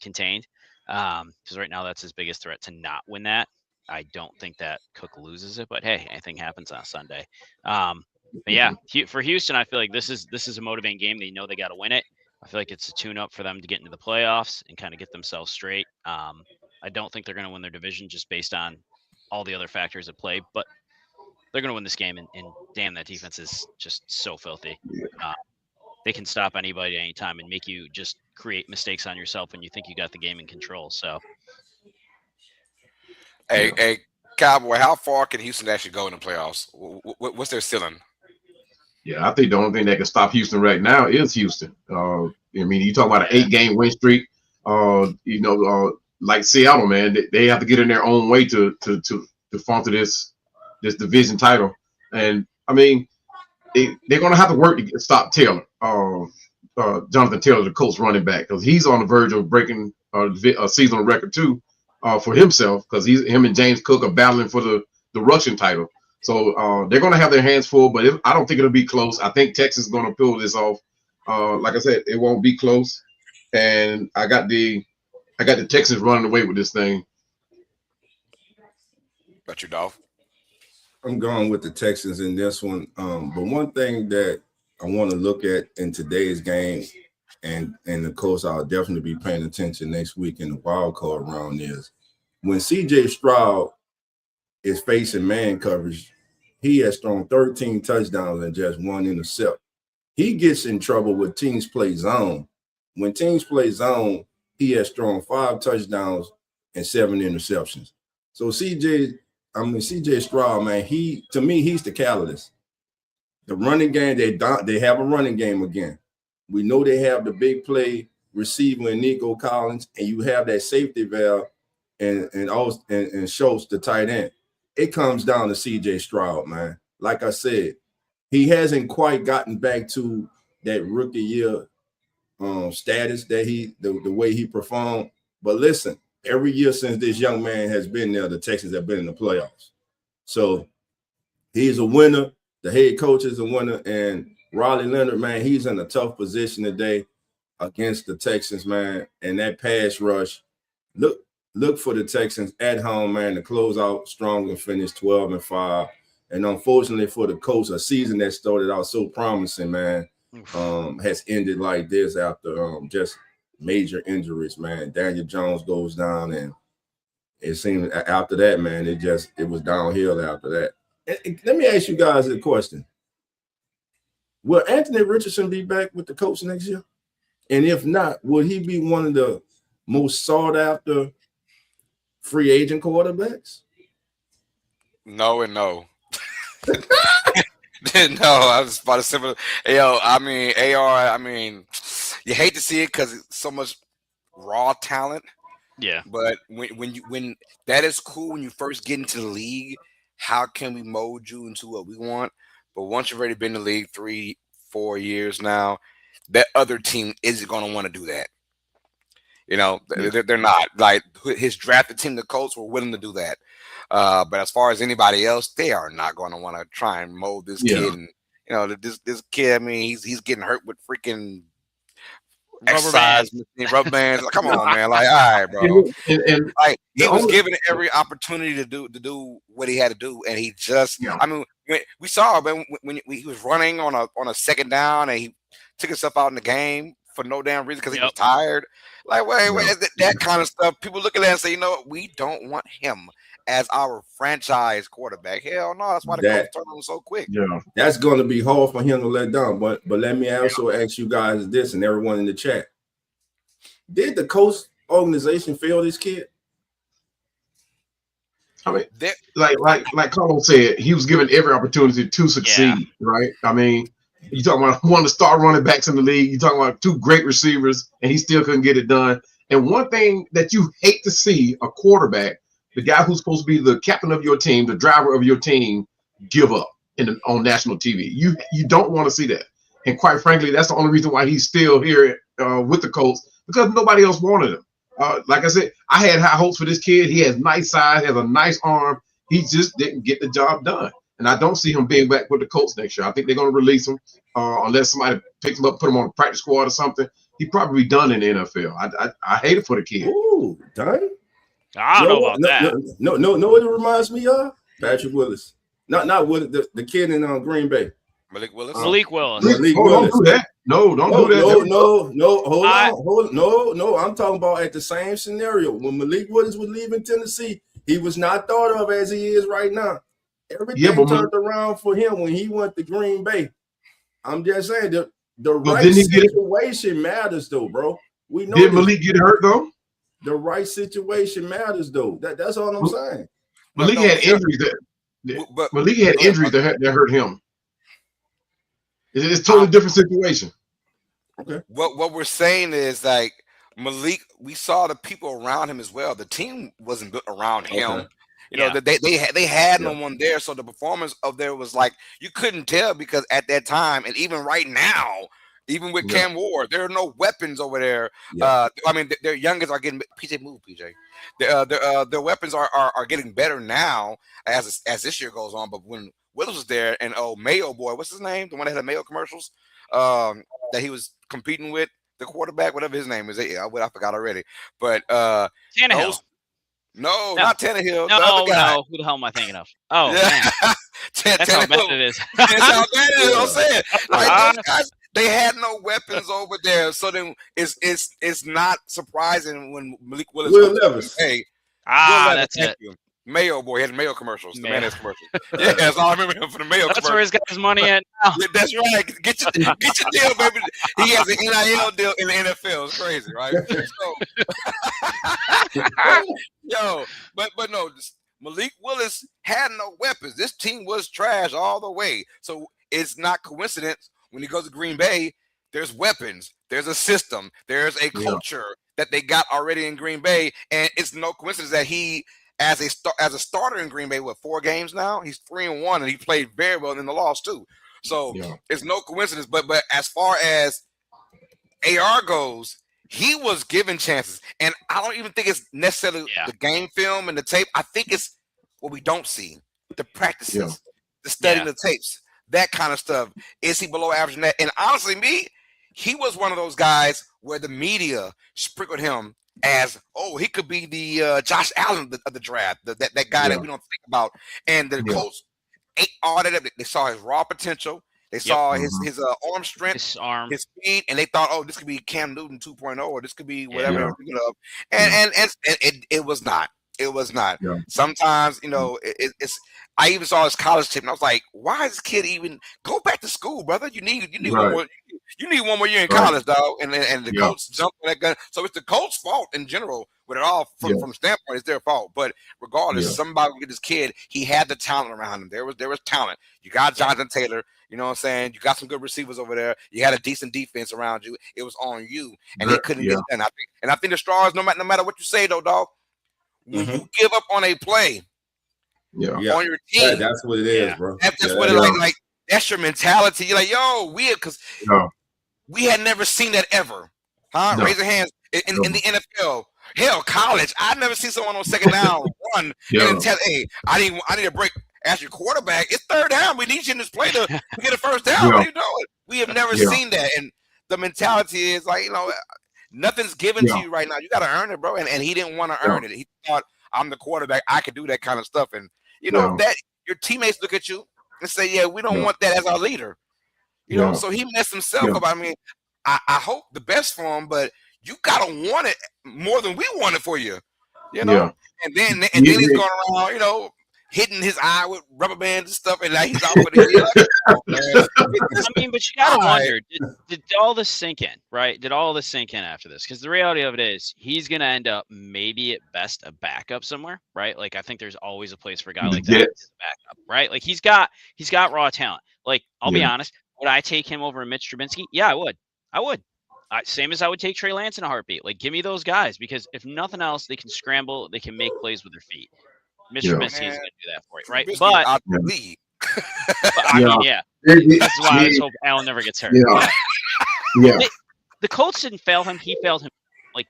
contained. Because right now that's his biggest threat to not win that. I don't think that Cook loses it, but hey, anything happens on Sunday. But yeah, for Houston, I feel like this is a motivating game. They know they got to win it. I feel like it's a tune-up for them to get into the playoffs and kind of get themselves straight. I don't think they're going to win their division just based on all the other factors at play, but they're going to win this game. And damn, that defense is just so filthy. They can stop anybody at any time and make you just create mistakes on yourself when you think you got the game in control. So, hey, Cowboy, how far can Houston actually go in the playoffs? What's their ceiling? Yeah, I think the only thing that can stop Houston right now is Houston. I mean, you talk about an 8-game win streak. Like Seattle, man, they have to get in their own way to fall to this division title. And I mean, they're going to have to work to stop Taylor. Jonathan Taylor, the Colts running back, because he's on the verge of breaking a seasonal record too for himself, because him and James Cook are battling for the rushing title. So they're going to have their hands full, but I don't think it'll be close. I think Texas is going to pull this off. Like I said, it won't be close. And I got the Texans running away with this thing. Got your Dolph. I'm going with the Texans in this one. But one thing that I want to look at in today's game, and of course I'll definitely be paying attention next week in the wild card round, is when CJ Stroud is facing man coverage, he has thrown 13 touchdowns and just 1 intercept. He gets in trouble with teams play zone. When teams play zone, he has thrown 5 touchdowns and 7 interceptions. So CJ Stroud, man, to me, he's the catalyst. The running game, they have a running game again. We know they have the big play receiver in Nico Collins, and you have that safety valve and Schultz, the tight end. It comes down to CJ Stroud, man. Like I said, he hasn't quite gotten back to that rookie year status that the way he performed. But listen, every year since this young man has been there, the Texans have been in the playoffs. So he's a winner. The head coach is a winner. And Riley Leonard, man, he's in a tough position today against the Texans, man. And that pass rush, look for the Texans at home, man, to close out strong and finish 12-5. And unfortunately for the Colts, a season that started out so promising, man, has ended like this after just major injuries, man. Daniel Jones goes down, and it seemed after that, man, it was downhill after that. And let me ask you guys a question. Will Anthony Richardson be back with the Colts next year? And if not, would he be one of the most sought after free agent quarterbacks? No and no. No, I was about to say, AR, you hate to see it because it's so much raw talent. Yeah. But when that is cool when you first get into the league, how can we mold you into what we want? But once you've already been in the league 3-4 years now, that other team isn't going to want to do that. You know, they're not. Like his drafted team, the Colts, were willing to do that. But as far as anybody else, they are not going to want to try and mold this kid. And you know, this kid. I mean, he's getting hurt with freaking rubber bands. Like, come on, man. Like, all right, bro. And like he was given every opportunity to do what he had to do, and he just. I mean, we saw when he was running on a second down, and he took himself out in the game for no damn reason because he was tired. Like, wait, that kind of stuff. People look at that and say, you know what? We don't want him as our franchise quarterback. Hell no, that's why the Colts turned on so quick. Yeah, that's going to be hard for him to let down. But let me also ask you guys this and everyone in the chat: did the Colts organization fail this kid? I mean, like Carlos said, he was given every opportunity to succeed, right? I mean, you talking about one of the star running backs in the league. You talking about 2 great receivers, and he still couldn't get it done. And one thing that you hate to see a quarterback, the guy who's supposed to be the captain of your team, the driver of your team, give up on national TV. You don't want to see that. And quite frankly, that's the only reason why he's still here with the Colts, because nobody else wanted him. Like I said, I had high hopes for this kid. He has nice size, has a nice arm. He just didn't get the job done. And I don't see him being back with the Colts next year. I think they're going to release him unless somebody picks him up, put him on a practice squad or something. He'd probably be done in the NFL. I hate it for the kid. Ooh, dang. I don't know about that. No, what it reminds me of? Patrick Willis. Not Willis, the kid in Green Bay. Malik Willis. Malik Willis. Don't do that. No, don't do that. No. Hold on. No, I'm talking about at the same scenario. When Malik Willis was leaving Tennessee, he was not thought of as he is right now. Everything turned around for him when he went to Green Bay. I'm just saying the right situation matters, though, bro. We know. Did Malik get hurt though? The right situation matters, though. That's all I'm saying. Malik had injuries that hurt him. It's a totally different situation. Okay. What we're saying is, like, Malik, we saw the people around him as well. The team wasn't built around him. Okay. You know, they had no one there, so the performance of there was like you couldn't tell, because at that time, and even right now, even with Cam Ward, there are no weapons over there. I mean, their youngest are getting PJ. Their weapons are getting better now as this year goes on. But when Willis was there, and Mayo boy, what's his name? The one that had the Mayo commercials. that he was competing with, the quarterback, whatever his name is. I forgot already. But Tannehill. No, not Tannehill. No, the other guy. no. Who the hell am I thinking of? Oh, yeah. man. That's how bad it is. That's how bad it is. I'm saying. Like, those guys, they had no weapons over there. So then it's not surprising when Malik Willis Will Levis. Hey, that's it. Mayo boy, he had Mayo commercials. The man has commercials. Yeah, that's all I remember him for the Mayo commercials. That's where he's got his money at now. Yeah, that's right. Get your deal, baby. He has an NIL deal in the NFL. It's crazy, right? So, but no, Malik Willis had no weapons. This team was trash all the way. So it's not coincidence when he goes to Green Bay, there's weapons, there's a system, there's a culture that they got already in Green Bay, and it's no coincidence that he, as a starter in Green Bay, 4 games now? He's 3-1, and he played very well in the loss too. So it's no coincidence. But as far as AR goes, he was given chances, and I don't even think it's necessarily the game film and the tape. I think it's what we don't see: the practices, the studying the tapes, that kind of stuff. Is he below average in that? And honestly, he was one of those guys where the media sprinkled him as, he could be the Josh Allen of the draft, that guy that we don't think about. And the Colts ate all that up. They saw his raw potential. They saw his arm strength, his speed, and they thought, this could be Cam Newton 2.0, or this could be whatever they were thinking of. And it was not. It was not. Yeah. Sometimes, it's. I even saw his college tape, and I was like, "Why is this kid even go back to school, brother? You need one more. You need one more year in college, dog." And the Colts jumped on that gun. So it's the Colts' fault in general. With it all from standpoint, it's their fault. But regardless, somebody would get this kid. He had the talent around him. There was talent. You got Jonathan Taylor. You know what I'm saying? You got some good receivers over there. You had a decent defense around you. It was on you, and they couldn't get it done. I think the straws, no matter what you say, though, dog. When you give up on a play, on your team, that's what it is, bro. That's what it like. That's your mentality. You're like, because we had never seen that ever. Huh? No. Raise your hands in the NFL. Hell, college. I've never seen someone on second down run and tell, "Hey, I need a break." As your quarterback, it's third down. We need you in this play to get a first down. What are you doing? We have never seen that, and the mentality is like, nothing's given to you right now. You got to earn it, bro. And he didn't want to earn it. He thought, I'm the quarterback. I could do that kind of stuff. And, that your teammates look at you and say, we don't want that as our leader. So he messed himself up. I mean, I hope the best for him, but you got to want it more than we want it for you. And then he's going around, hitting his eye with rubber bands and stuff, and now he's out for the year. I mean, but you gotta wonder, did all this sink in, right? Did all this sink in after this? Because the reality of it is, he's gonna end up maybe at best a backup somewhere, right? Like, I think there's always a place for a guy like that as a backup, right? Like, he's got raw talent. Like, I'll be honest, would I take him over Mitch Trubisky? Yeah, I would. Same as I would take Trey Lance in a heartbeat. Like, give me those guys, because if nothing else, they can scramble, they can make plays with their feet. Mr. Trubisky is going to do that for you, right? But I mean, that's why I was hoping Allen never gets hurt. The Colts didn't fail him; he failed him. Like,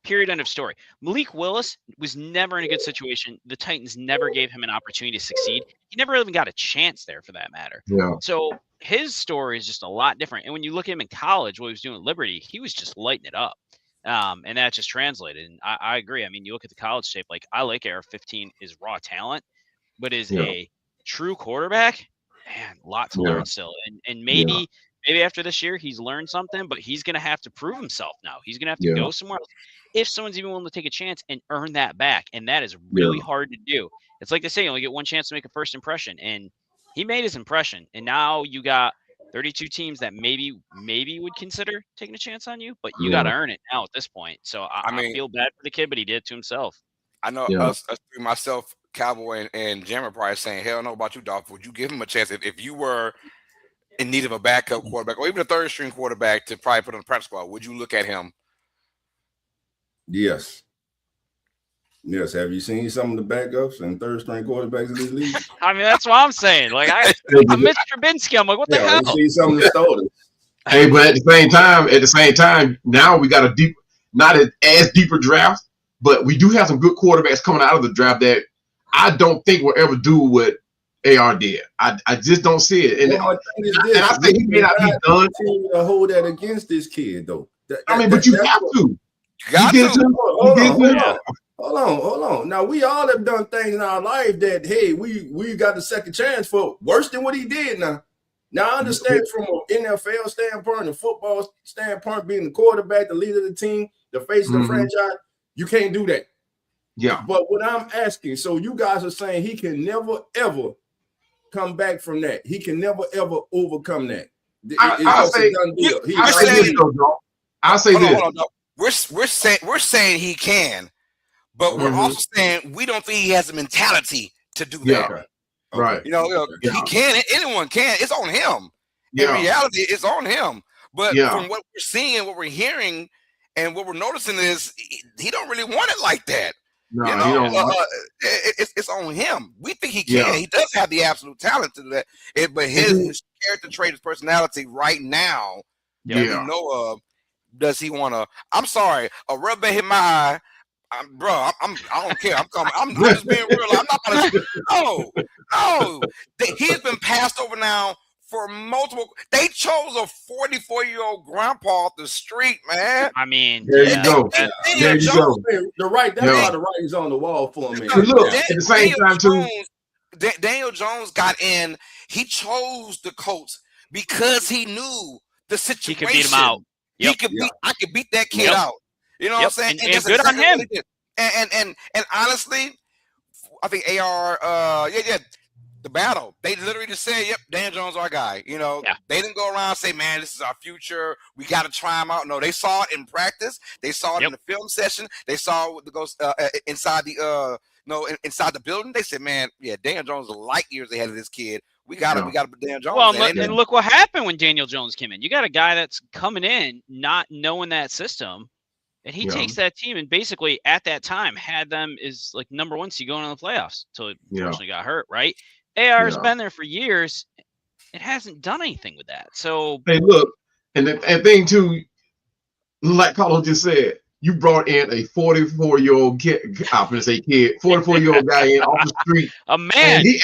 period. End of story. Malik Willis was never in a good situation. The Titans never gave him an opportunity to succeed. He never even got a chance there, for that matter. So his story is just a lot different. And when you look at him in college, what he was doing at Liberty, he was just lighting it up. And that just translated. And I agree. I mean, you look at the college tape, like, I like AR-15 is raw talent, but is a true quarterback, man, a lot to learn still. And maybe after this year, he's learned something, but he's going to have to prove himself now. He's going to have to go somewhere else if someone's even willing to take a chance and earn that back. And that is really hard to do. It's like they say, you only get one chance to make a first impression. And he made his impression. And now you got 32 teams that maybe would consider taking a chance on you, but you got to earn it now at this point. So I feel bad for the kid, but he did it to himself. I know us three, myself, Cowboy, and Jammer probably saying, hell no about you, Dolph. Would you give him a chance if you were in need of a backup quarterback or even a third string quarterback to probably put on the practice squad? Would you look at him? Yes. Have you seen some of the backups and third string quarterbacks in this league? I mean, that's what I'm saying. Like, I'm Mr. Trubisky. I'm like, what the hell? You see some of the starters. Hey, but at the same time, now we got a not as deeper draft, but we do have some good quarterbacks coming out of the draft that I don't think will ever do what AR did. I just don't see it. And, my thing is this, and I say he may not be done. To hold that against this kid, though. But you have to. Hold on. Now, we all have done things in our life that, hey, we got the second chance for worse than what he did now. Now, I understand from an NFL standpoint, a football standpoint, being the quarterback, the leader of the team, the face of the franchise, you can't do that. Yeah. But what I'm asking, so you guys are saying he can never, ever come back from that. He can never, ever overcome that. I'll say this. We're saying he can, but we're also saying we don't think he has the mentality to do that. Yeah. Right. He can. Anyone can. It's on him. Yeah. In reality, it's on him. But from what we're seeing, what we're hearing, and what we're noticing is he don't really want it like that. No, it's on him. We think he can. Yeah. He does have the absolute talent to do that. But his character trait, his personality right now, that we know of, does he want to? I'm sorry, a rubber hit my eye. I don't care. I'm just being real. I'm not gonna. No. He's been passed over now for multiple. They chose a 44-year-old grandpa off the street, man. I mean, there you go. There you go. The writing's on the wall for me. Look, at the same time too. Daniel Jones got in. He chose the Colts because he knew the situation. He could beat him out. I could beat that kid out. You know what I'm saying? And good on him. And honestly, I think AR, the battle. They literally just said, "Yep, Dan Jones our guy." You know, they didn't go around and say, "Man, this is our future. We got to try him out." No, they saw it in practice. They saw it in the film session. They saw it inside the inside the building. They said, "Man, Dan Jones is light years ahead of this kid. We got to put Dan Jones." Well, and look what happened when Daniel Jones came in. You got a guy that's coming in not knowing that system. And he takes that team and basically at that time had them as like number 1 seed going in the playoffs until it unfortunately got hurt, right? AR has been there for years. It hasn't done anything with that. So hey, look, and thing too, like Carlos just said, you brought in a 44-year-old kid. I'm gonna say kid, 44-year-old guy in off the street. A man. He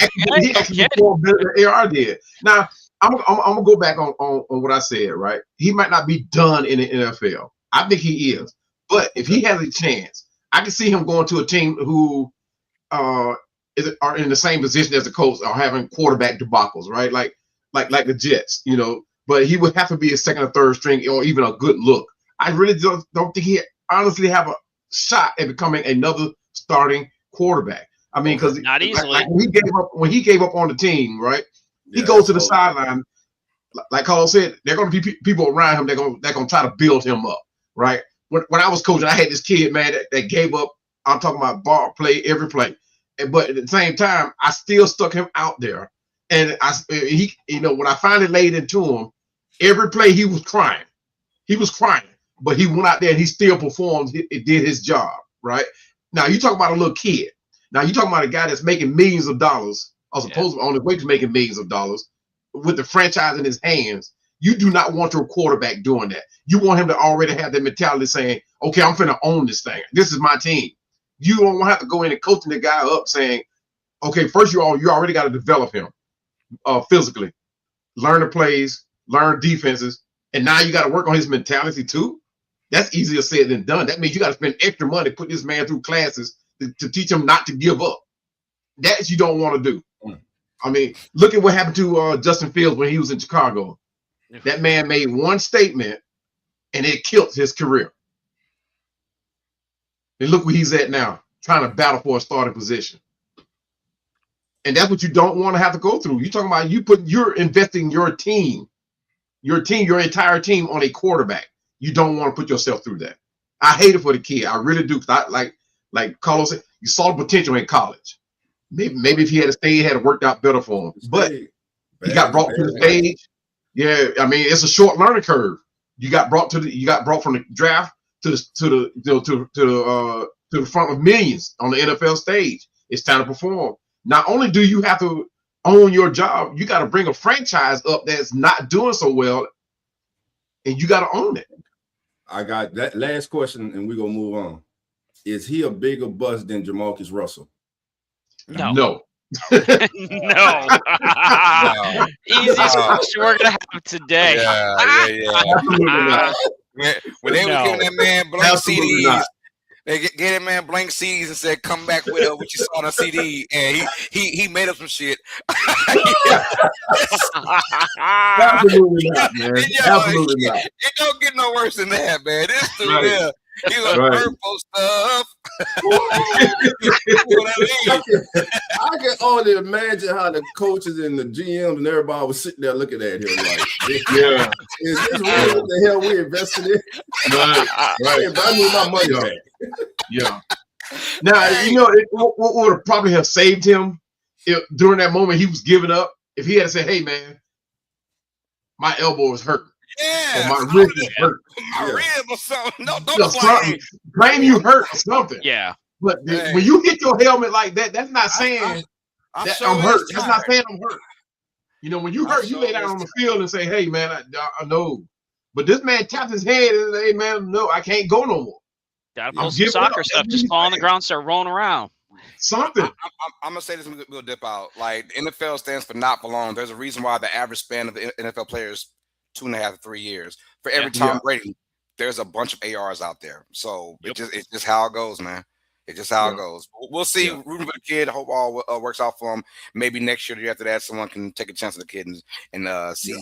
actually performed better than AR did. Now I'm gonna go back on what I said. Right, he might not be done in the NFL. I think he is. But if he has a chance, I can see him going to a team who are in the same position as the Colts, are having quarterback debacles, right? Like the Jets, you know. But he would have to be a second or third string, or even a good look. I really don't think he honestly have a shot at becoming another starting quarterback. I mean, because not easily. Like when he gave up on the team, right? He goes to the sideline. Like Carl said, there are going to be people around him. They're going to try to build him up, right? When I was coaching, I had this kid, man, that gave up. I'm talking about ball play, every play. But at the same time, I still stuck him out there. And he, when I finally laid into him, every play he was crying. He was crying, but he went out there and he still performed. It did his job, right? Now, you talk about a little kid. Now, you talking about a guy that's making millions of dollars, or supposed to on his way to making millions of dollars with the franchise in his hands. You do not want your quarterback doing that. You want him to already have that mentality saying, okay, I'm finna own this thing. This is my team. You don't have to go in and coaching the guy up saying, okay, first you already got to develop him physically, learn the plays, learn defenses, and now you got to work on his mentality too. That's easier said than done. That means you got to spend extra money, put this man through classes to teach him not to give up. That you don't want to do. I mean, look at what happened to Justin Fields when he was in Chicago. That man made one statement, and it killed his career. And look where he's at now, trying to battle for a starting position. And that's what you don't want to have to go through. You're talking about you're investing your entire team on a quarterback. You don't want to put yourself through that. I hate it for the kid. I really do. Like Carlos said, you saw the potential in college. Maybe if he had stayed, had it worked out better for him. But he got brought to the stage. Yeah, I mean, it's a short learning curve. You got brought from the draft to the front of millions on the NFL stage. It's time to perform. Not only do you have to own your job, you got to bring a franchise up that's not doing so well, and you got to own it. I got that last question, and we're gonna move on. Is he a bigger bust than Jamarcus Russell? No. No. Easiest question we're gonna have today. Yeah. When they were giving that man blank CDs, they gave that man blank CDs and said, "Come back with what you saw on a CD," and he made up some shit. Absolutely not, man. Absolutely not. It don't get no worse than that, man. This dude there, he like purple stuff. I can only imagine how the coaches and the GMs and everybody was sitting there looking at him like, yeah, is this really what the hell we invested in? Right. If I need my money back. Yeah. Now, what would probably have saved him if during that moment he was giving up, if he had said, "Hey, man, my elbow is hurt. Yeah. Or my wrist is hurt. My rib or something. No, something. Claim you hurt or something." Yeah. But when you hit your helmet like that, that's not saying that I'm hurt. That's not saying I'm hurt. When you hurt, you lay down on the field and say, "Hey, man, I know." But this man tapped his head and said, "Hey, man, no, I can't go no more." Gotta pull some soccer stuff. Just fall on the ground, start rolling around. Something. I'm gonna say this. We'll dip out. Like, NFL stands for not for long. There's a reason why the average span of the NFL players 2.5 to 3 years. For every Tom Brady, there's a bunch of ARs out there. So it's just how it goes, man. It's just how it goes. We'll see. Rooting for the kid. Hope all works out for him. Maybe next year, the year after that, someone can take a chance on the kid and see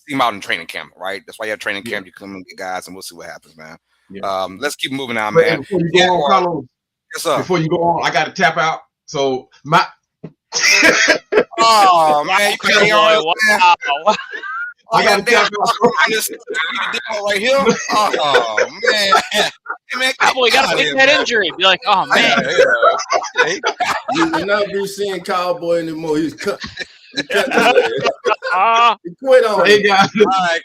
him out in training camp. Right. That's why you have training camp. You come and get guys, and we'll see what happens, man. Yeah. Let's keep moving on, man. Before you go on, Carlos, yes, sir. Before you go on, I got to tap out. So oh man, you can't wow. I got to tap out. Right here. Oh man, Cowboy got to fix that injury. Be like, oh man. You will not be seeing Cowboy anymore. He's cut. He quit on. Hey guys,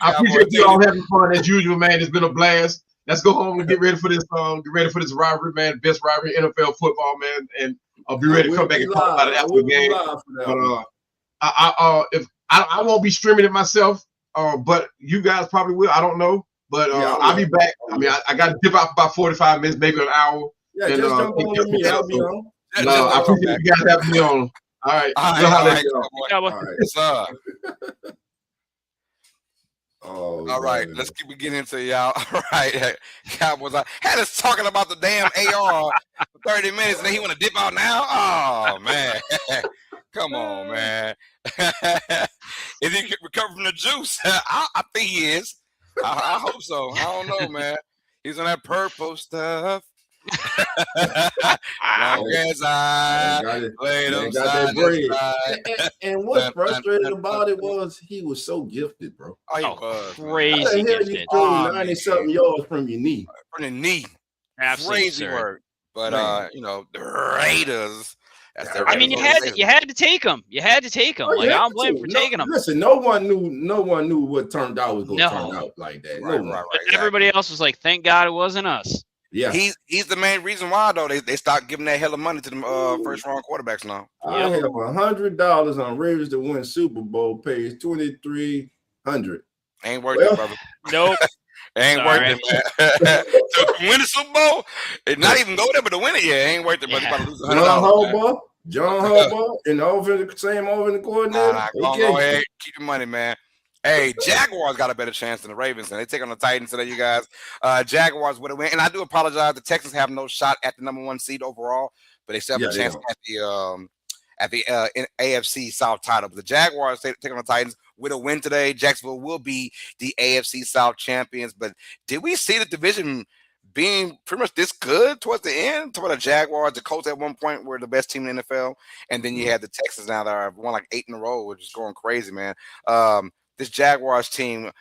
I appreciate you all having fun as usual, man. It's been a blast. Let's go home and get ready for this. Get ready for this rivalry, man. Best rivalry in NFL football, man. And I'll be ready to come back and talk about it after the game. But if I won't be streaming it myself, but you guys probably will. I don't know, but I'll be back. I mean, I got to dip out for about 45 minutes, maybe an hour. Yeah, and, just jump on with me. I'll be on. I appreciate you guys having me on. All right. All right. Oh, all right, let's keep getting into y'all. All right, Cowboys. I had us talking about the damn AR for 30 minutes, and then he want to dip out now. Oh man, come on, man. Is he recover from the juice? I think he is. I hope so. I don't know, man. He's on that purple stuff. Long as I played on side. And what's frustrating about it was he was so gifted, bro. Oh, he was crazy gifted. You threw 90-something yards from your knee. From the knee. Absolutely crazy work. But the Raiders. I mean, you had to take him. You had to take him. I don't blame him for taking him. Listen, no one knew what turned out was going to turn out like that. Right. Everybody else was like, "Thank God it wasn't us." Yeah, he's the main reason why though they stopped giving that hell of money to them first round quarterbacks now. I have $100 on Raiders to win Super Bowl. Pays $2,300. Ain't worth it, brother. Nope. Ain't worth it, man. To win the Super Bowl, not even go there, but to win it, ain't worth it. But about to lose $100. John Harbaugh, and the same offensive coordinator. Go ahead, keep your money, man. Hey, Jaguars got a better chance than the Ravens, and they take on the Titans today, you guys. Jaguars would have win, and I do apologize. The Texans have no shot at the number 1 seed overall, but they still have a chance at the AFC South title. But the Jaguars take on the Titans with a win today. Jacksonville will be the AFC South champions. But did we see the division being pretty much this good towards the end? Toward the Jaguars, the Colts at one point were the best team in the NFL, and then you had the Texans now that are won like 8 in a row, which is going crazy, man. This Jaguars team,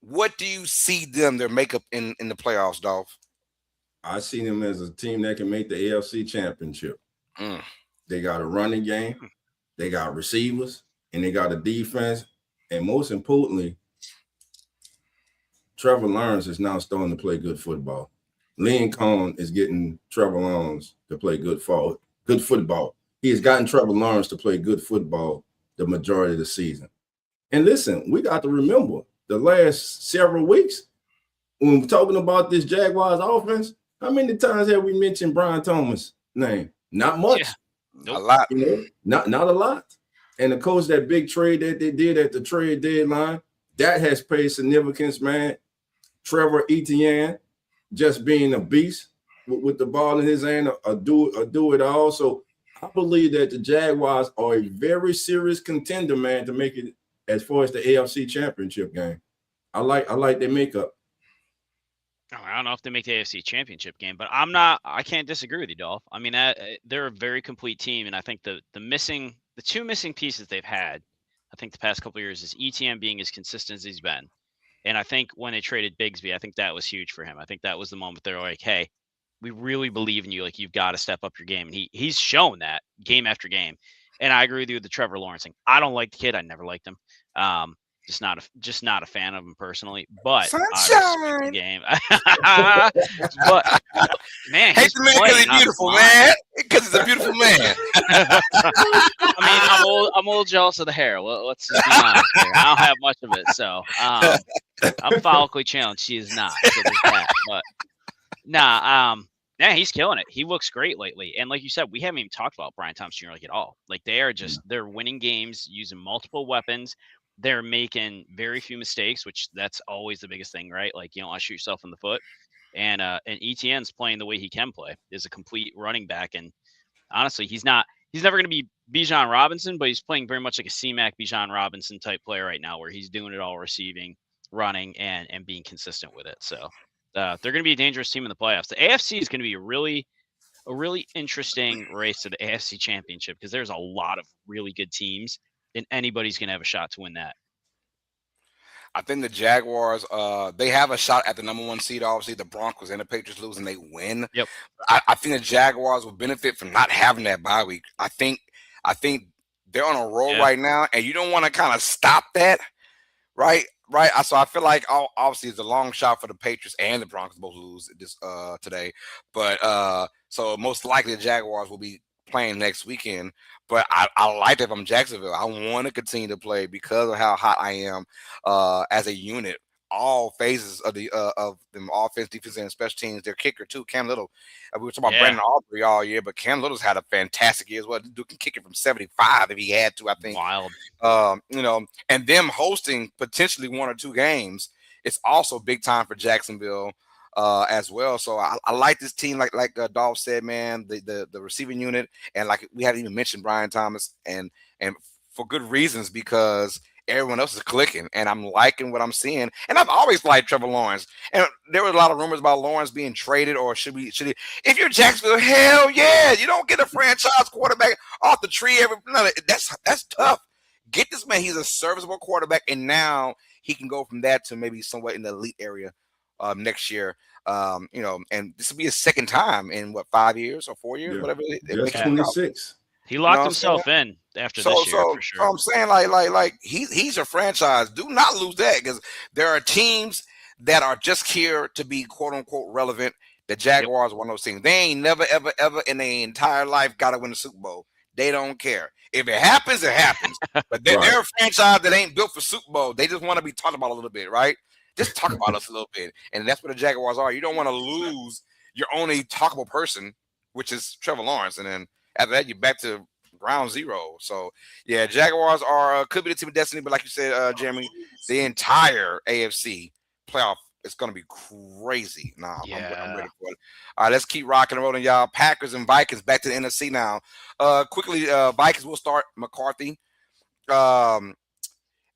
what do you see their makeup in the playoffs, Dolph? I see them as a team that can make the AFC championship. They got a running game, they got receivers, and they got a defense. And most importantly, Trevor Lawrence is now starting to play good football. Lincoln is getting Trevor Lawrence to play good football. He has gotten Trevor Lawrence to play good football the majority of the season. And listen, we got to remember the last several weeks when we're talking about this Jaguars offense, how many times have we mentioned Brian Thomas' name? Not much. Nope. A lot. Not a lot. And of course, that big trade that they did at the trade deadline, that has paid significance, man. Trevor Etienne just being a beast with the ball in his hand, do it all. So I believe that the Jaguars are a very serious contender, man, to make it as far as the AFC Championship game. I like their makeup. I don't know if they make the AFC Championship game, but I can't disagree with you, Dolph. I mean, they're a very complete team, and I think the two missing pieces they've had, I think the past couple of years, is ETN being as consistent as he's been. And I think when they traded Bigsby, I think that was huge for him. I think that was the moment they're like, hey, we really believe in you. Like, you've got to step up your game. And he's shown that game after game. And I agree with you with the Trevor Lawrence thing. I don't like the kid. I never liked him. Just not a fan of him personally. But Sunshine. The game. But man, hate the man because he's beautiful, man. Because he's a beautiful man. I mean, I'm a little jealous of the hair. Let's just be honest here. I don't have much of it, so I'm follically challenged. She is not. So there's that. But yeah, he's killing it. He looks great lately. And like you said, we haven't even talked about Brian Thompson Jr. like at all. Like, they're winning games using multiple weapons. They're making very few mistakes, which that's always the biggest thing, right? Like, you don't want to shoot yourself in the foot. And ETN's playing the way he can play, is a complete running back. And honestly, he's never going to be Bijan Robinson, but he's playing very much like a C-Mac Bijan Robinson type player right now, where he's doing it all, receiving, running, and being consistent with it. So they're going to be a dangerous team in the playoffs. The AFC is going to be a really interesting race to the AFC Championship, because there's a lot of really good teams, and anybody's going to have a shot to win that. I think the Jaguars, they have a shot at the number 1 seed. Obviously, the Broncos and the Patriots lose and they win. Yep. I think the Jaguars will benefit from not having that bye week. I think they're on a roll right now, and you don't want to kind of stop that, right? Right. So I feel like obviously it's a long shot for the Patriots and the Broncos both lose this today, but so most likely the Jaguars will be playing next weekend. But I like that from Jacksonville. I want to continue to play because of how hot I am as a unit. All phases of the offense, defense, and special teams. Their kicker too, Cam Little. We were talking about Brandon Aubrey all year, but Cam Little's had a fantastic year as well. Dude can kick it from 75 if he had to. I think. Wild. And them hosting potentially 1 or 2 games. It's also big time for Jacksonville as well. So I like this team. Like Dolph said, man, the receiving unit, and like we haven't even mentioned Brian Thomas, and for good reasons, because everyone else is clicking, and I'm liking what I'm seeing. And I've always liked Trevor Lawrence. And there were a lot of rumors about Lawrence being traded, or should he? If you're Jacksonville, hell yeah, you don't get a franchise quarterback off the tree that's tough. Get this man. He's a serviceable quarterback, and now he can go from that to maybe somewhat in the elite area next year. And this will be his second time in 5 years or 4 years, whatever. That's 26. He locked himself in after this year, for sure. So I'm saying, like he's a franchise. Do not lose that, because there are teams that are just here to be quote unquote relevant. The Jaguars are one of those teams. They ain't never, ever, ever in their entire life got to win the Super Bowl. They don't care. If it happens, it happens. But they're a franchise that ain't built for Super Bowl. They just want to be talked about a little bit, right? Just talk about us a little bit. And that's what the Jaguars are. You don't want to lose your only talkable person, which is Trevor Lawrence. And then after that, you're back to ground zero. So, yeah, Jaguars could be the team of destiny. But like you said, Jeremy, the entire AFC playoff is going to be crazy. I'm ready for it. All right, let's keep rocking and rolling, y'all. Packers and Vikings back to the NFC now. Quickly, Vikings will start McCarthy.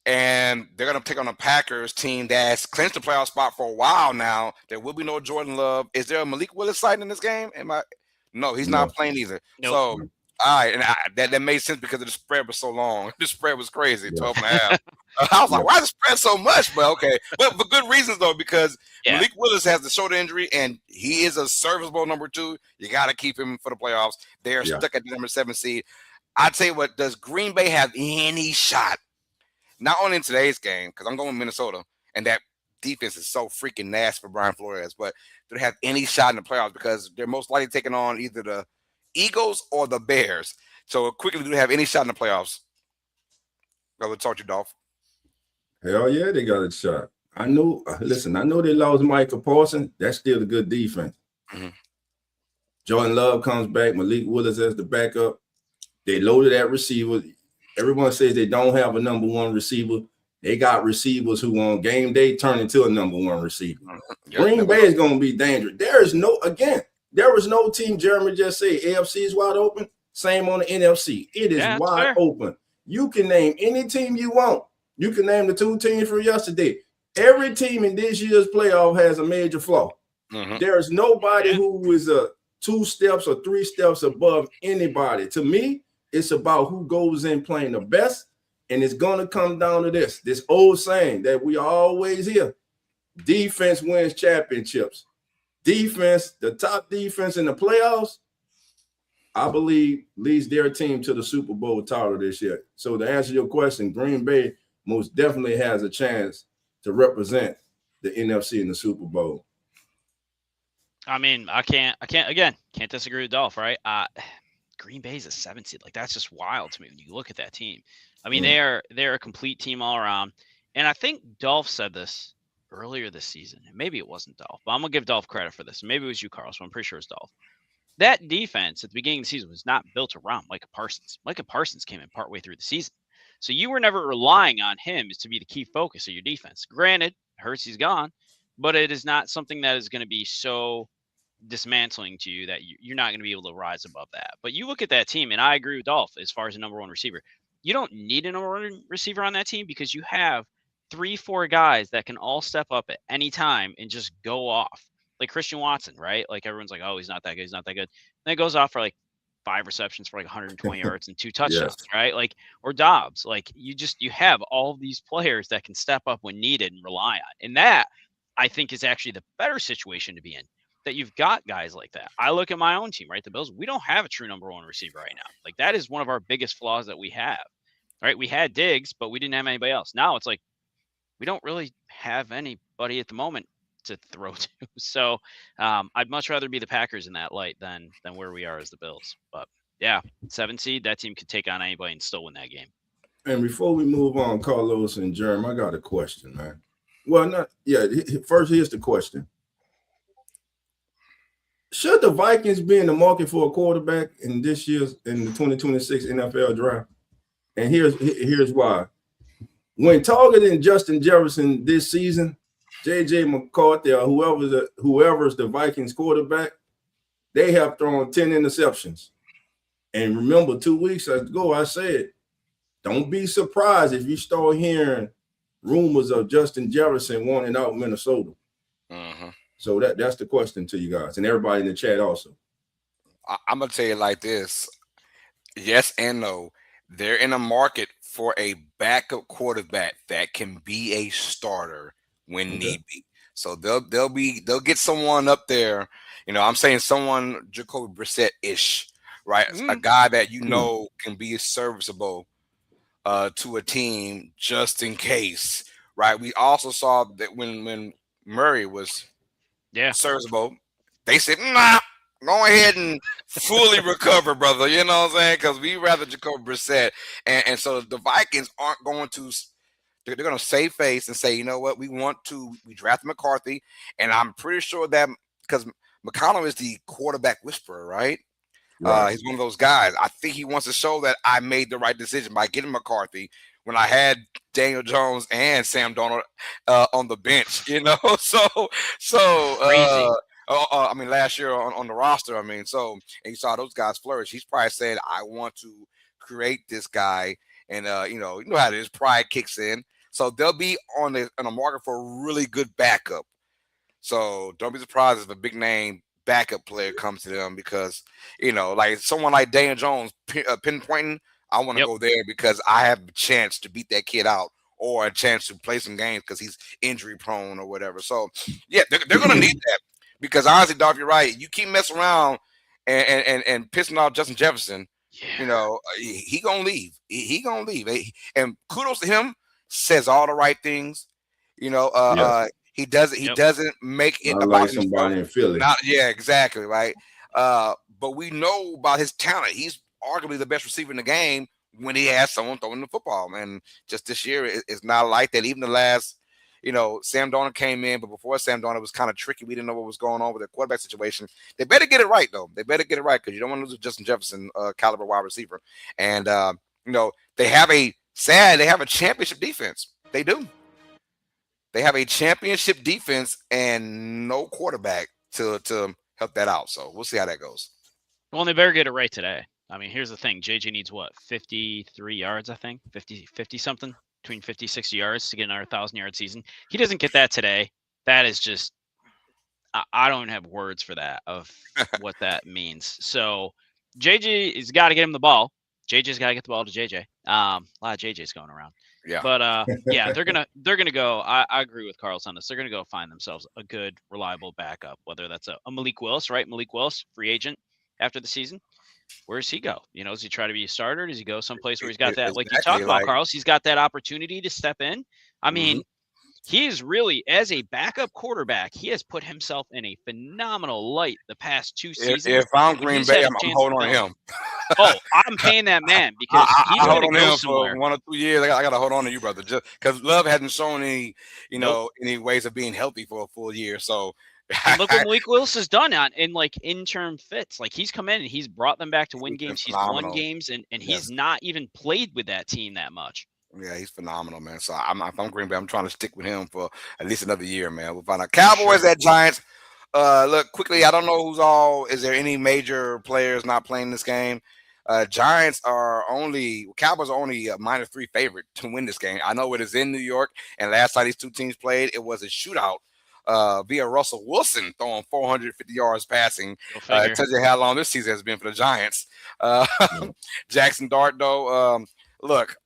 And they're going to take on a Packers team that's clinched the playoff spot for a while now. There will be no Jordan Love. Is there a Malik Willis sighting in this game? No, he's not playing either. Nope. So, all right, and that made sense because the spread was so long. The spread was crazy, 12.5. I was like, why is the spread so much? But okay. But for good reasons, though, because Malik Willis has the shoulder injury, and he is a serviceable number 2. You got to keep him for the playoffs. They're stuck at the number 7 seed. I'd tell you what, does Green Bay have any shot? Not only in today's game, because I'm going with Minnesota, and that defense is so freaking nasty for Brian Flores, but do they have any shot in the playoffs? Because they're most likely taking on either the Eagles or the Bears. So quickly, do they have any shot in the playoffs? I would talk to you, Dolph. Hell yeah, they got a shot. I know they lost Michael Parsons. That's still a good defense. Mm-hmm. Jordan Love comes back. Malik Willis as the backup. They loaded at receiver. Everyone says they don't have a number one receiver. They got receivers who on game day turn into a number one receiver. Green Bay is going to be dangerous. There was no team, Jeremy just said, AFC is wide open. Same on the NFC. It is wide open. You can name any team you want. You can name the two teams from yesterday. Every team in this year's playoff has a major flaw. There is nobody who is 2 steps or 3 steps above anybody. To me, it's about who goes in playing the best, and it's going to come down to this old saying that we always hear. Defense wins championships. Defense, the top defense in the playoffs, I believe, leads their team to the Super Bowl title this year. So to answer your question, Green Bay most definitely has a chance to represent the NFC in the Super Bowl. I mean, I can't disagree with Dolph, right? Green Bay's a 7 seed. Like, that's just wild to me when you look at that team. I mean, they're a complete team all around. And I think Dolph said this earlier this season. And maybe it wasn't Dolph, but I'm going to give Dolph credit for this. Maybe it was you, Carl, so I'm pretty sure it's Dolph. That defense at the beginning of the season was not built around Micah Parsons. Micah Parsons came in partway through the season. So you were never relying on him to be the key focus of your defense. Granted, Hurts, he's gone, but it is not something that is going to be so dismantling to you that you're not going to be able to rise above that. But you look at that team, and I agree with Dolph as far as a number one receiver. You don't need a number one receiver on that team because you have 3-4 guys that can all step up at any time and just go off. Like Christian Watson, right? Like everyone's like, oh, he's not that good. He's not that good. Then it goes off for like 5 receptions for like 120 yards and 2 touchdowns, right? Like, or Dobbs. Like you have all of these players that can step up when needed and rely on. And that, I think, is actually the better situation to be in. That you've got guys like that. I look at my own team, right? The Bills, we don't have a true number one receiver right now. Like that is one of our biggest flaws that we have, right? We had Diggs, but we didn't have anybody else. Now it's like, we don't really have anybody at the moment to throw to. So I'd much rather be the Packers in that light than where we are as the Bills. But yeah, 7 seed, that team could take on anybody and still win that game. And before we move on, Carlos and Jerem, I got a question, man. Well, first, here's the question. Should the Vikings be in the market for a quarterback in the 2026 NFL draft? And here's why. When targeting Justin Jefferson this season, J.J. McCarthy or whoever's the Vikings quarterback, they have thrown 10 interceptions. And remember, 2 weeks ago, I said, don't be surprised if you start hearing rumors of Justin Jefferson wanting out Minnesota. So that's the question to you guys and everybody in the chat also. I'm going to tell you like this. Yes and no. They're in a market for a backup quarterback that can be a starter when need be. So they'll get someone up there. You know, I'm saying someone Jacoby Brissett-ish, right? A guy that can be serviceable to a team just in case, right? We also saw that when Murray was serviceable, they said, nah, go ahead and fully recover, brother. You know what I'm saying? Because we rather Jacoby Brissett. And so the Vikings aren't going to – they're going to save face and say, you know what, we drafted McCarthy. And I'm pretty sure that because McConnell is the quarterback whisperer, right? He's one of those guys. I think he wants to show that I made the right decision by getting McCarthy when I had Daniel Jones and Sam Darnold on the bench, you know. I mean, last year on the roster, I mean, and you saw those guys flourish. He's probably saying, I want to create this guy, and you know how it is. Pride kicks in, so they'll be on a market for a really good backup. So don't be surprised if a big name backup player comes to them because like someone like Daniel Jones pinpointing. I want to go there because I have a chance to beat that kid out or a chance to play some games because he's injury prone or whatever. So, yeah, they're going to need that because honestly, Dolph, you're right. You keep messing around and pissing off Justin Jefferson, he going to leave. He going to leave. And kudos to him, says all the right things. He doesn't make it about somebody in Philly. Exactly, right? But we know about his talent. He's arguably the best receiver in the game when he has someone throwing the football. And just this year, it's not like that. Even the last, Sam Darnold came in, but before Sam Darnold, it was kind of tricky. We didn't know what was going on with the quarterback situation. They better get it right, though. They better get it right because you don't want to lose Justin Jefferson, caliber wide receiver. And, they have a championship defense. They do. They have a championship defense and no quarterback to help that out. So we'll see how that goes. Well, they better get it right today. I mean, here's the thing. JJ needs what? 53 yards, I think. 50 something. Between 50, 60 yards to get another 1,000-yard season. He doesn't get that today. That is just I don't have words for that of what that means. So JJ has got to get him the ball. JJ's got to get the ball to JJ. A lot of JJ's going around. Yeah. But yeah, they're gonna go. I agree with Carlos on this. They're gonna go find themselves a good, reliable backup. Whether that's a Malik Willis, right? Malik Willis, free agent after the season. Where does he go? Does he try to be a starter? Does he go someplace where he's got that, like you talked about, Carlos? He's got that opportunity to step in. I mean, he is really, as a backup quarterback, he has put himself in a phenomenal light the past 2 seasons. If I'm Green Bay, I'm holding on to him. Oh, I'm paying that man because he's going to go somewhere. For 1 or 2 years. I got to hold on to you, brother, just because Love hasn't shown any, any ways of being healthy for a full year. So and look what Malik Willis has done in like interim fits. Like he's come in and he's brought them back to win games. He's won games and he's not even played with that team that much. Yeah, he's phenomenal, man. So if I'm Green Bay, I'm trying to stick with him for at least another year, man. We'll find out. Cowboys at Giants. Look, quickly, I don't know is there any major players not playing this game? Cowboys are only a -3 favorite to win this game. I know it is in New York, and last time these two teams played, it was a shootout via Russell Wilson throwing 450 yards passing. It tells you how long this season has been for the Giants. Jackson Dart, though, look,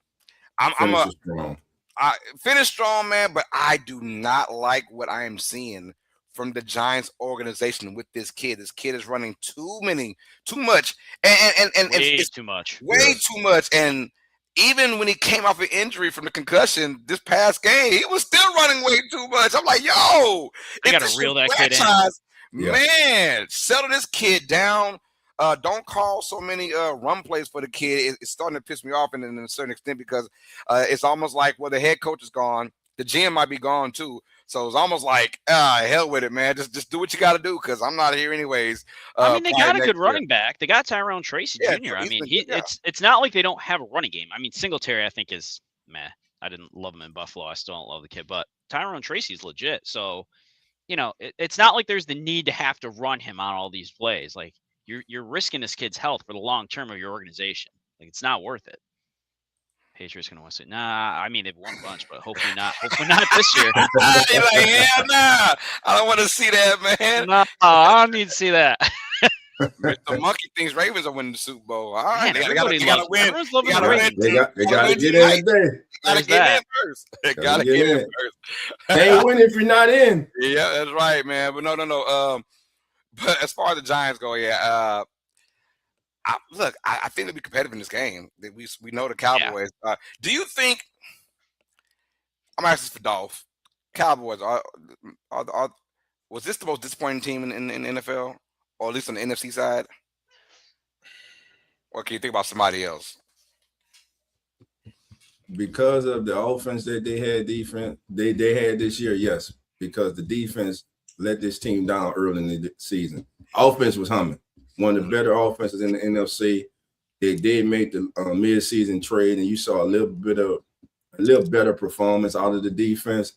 I finished strong, man, but I do not like what I am seeing from the Giants organization with this kid. This kid is running too much, and way too much. And even when he came off an injury from the concussion this past game, he was still running way too much. I'm like, yo, I gotta reel that kid in. Man, settle this kid down. Don't call so many run plays for the kid. It's starting to piss me off in a certain extent because it's almost like, well, the head coach is gone. The GM might be gone too. So it's almost like, hell with it, man. Just do what you got to do because I'm not here anyways. I mean, they got a good running back. They got Tyrone Tracy Jr. I mean, it's not like they don't have a running game. I mean, Singletary, I think, is meh. I didn't love him in Buffalo. I still don't love the kid. But Tyrone Tracy's legit. So, it's not like there's the need to have to run him on all these plays. Like, you're risking this kid's health for the long term of your organization. Like, it's not worth it. Patriots gonna win it. Nah, I mean they've won a bunch, but hopefully not. Hopefully not this year. You're like, yeah, nah. I don't want to see that, man. No, I don't need to see that. The monkey thinks Ravens are winning the Super Bowl. All right, man, they gotta win. Everyone's loving the Ravens. They gotta get in today. Gotta get in first. They gotta get in first. They ain't winning if you're not in. Yeah, that's right, man. But no. But as far as the Giants go, I think they'll be competitive in this game. We know the Cowboys. Yeah. Do you think? I'm asking for Dolph. Cowboys was this the most disappointing team in the NFL, or at least on the NFC side? Or can you think about somebody else? Because of the offense that they had, defense they had this year, yes. Because the defense let this team down early in the season. Offense was humming. One of the better offenses in the NFC. They did make the mid-season trade, and you saw a little better performance out of the defense.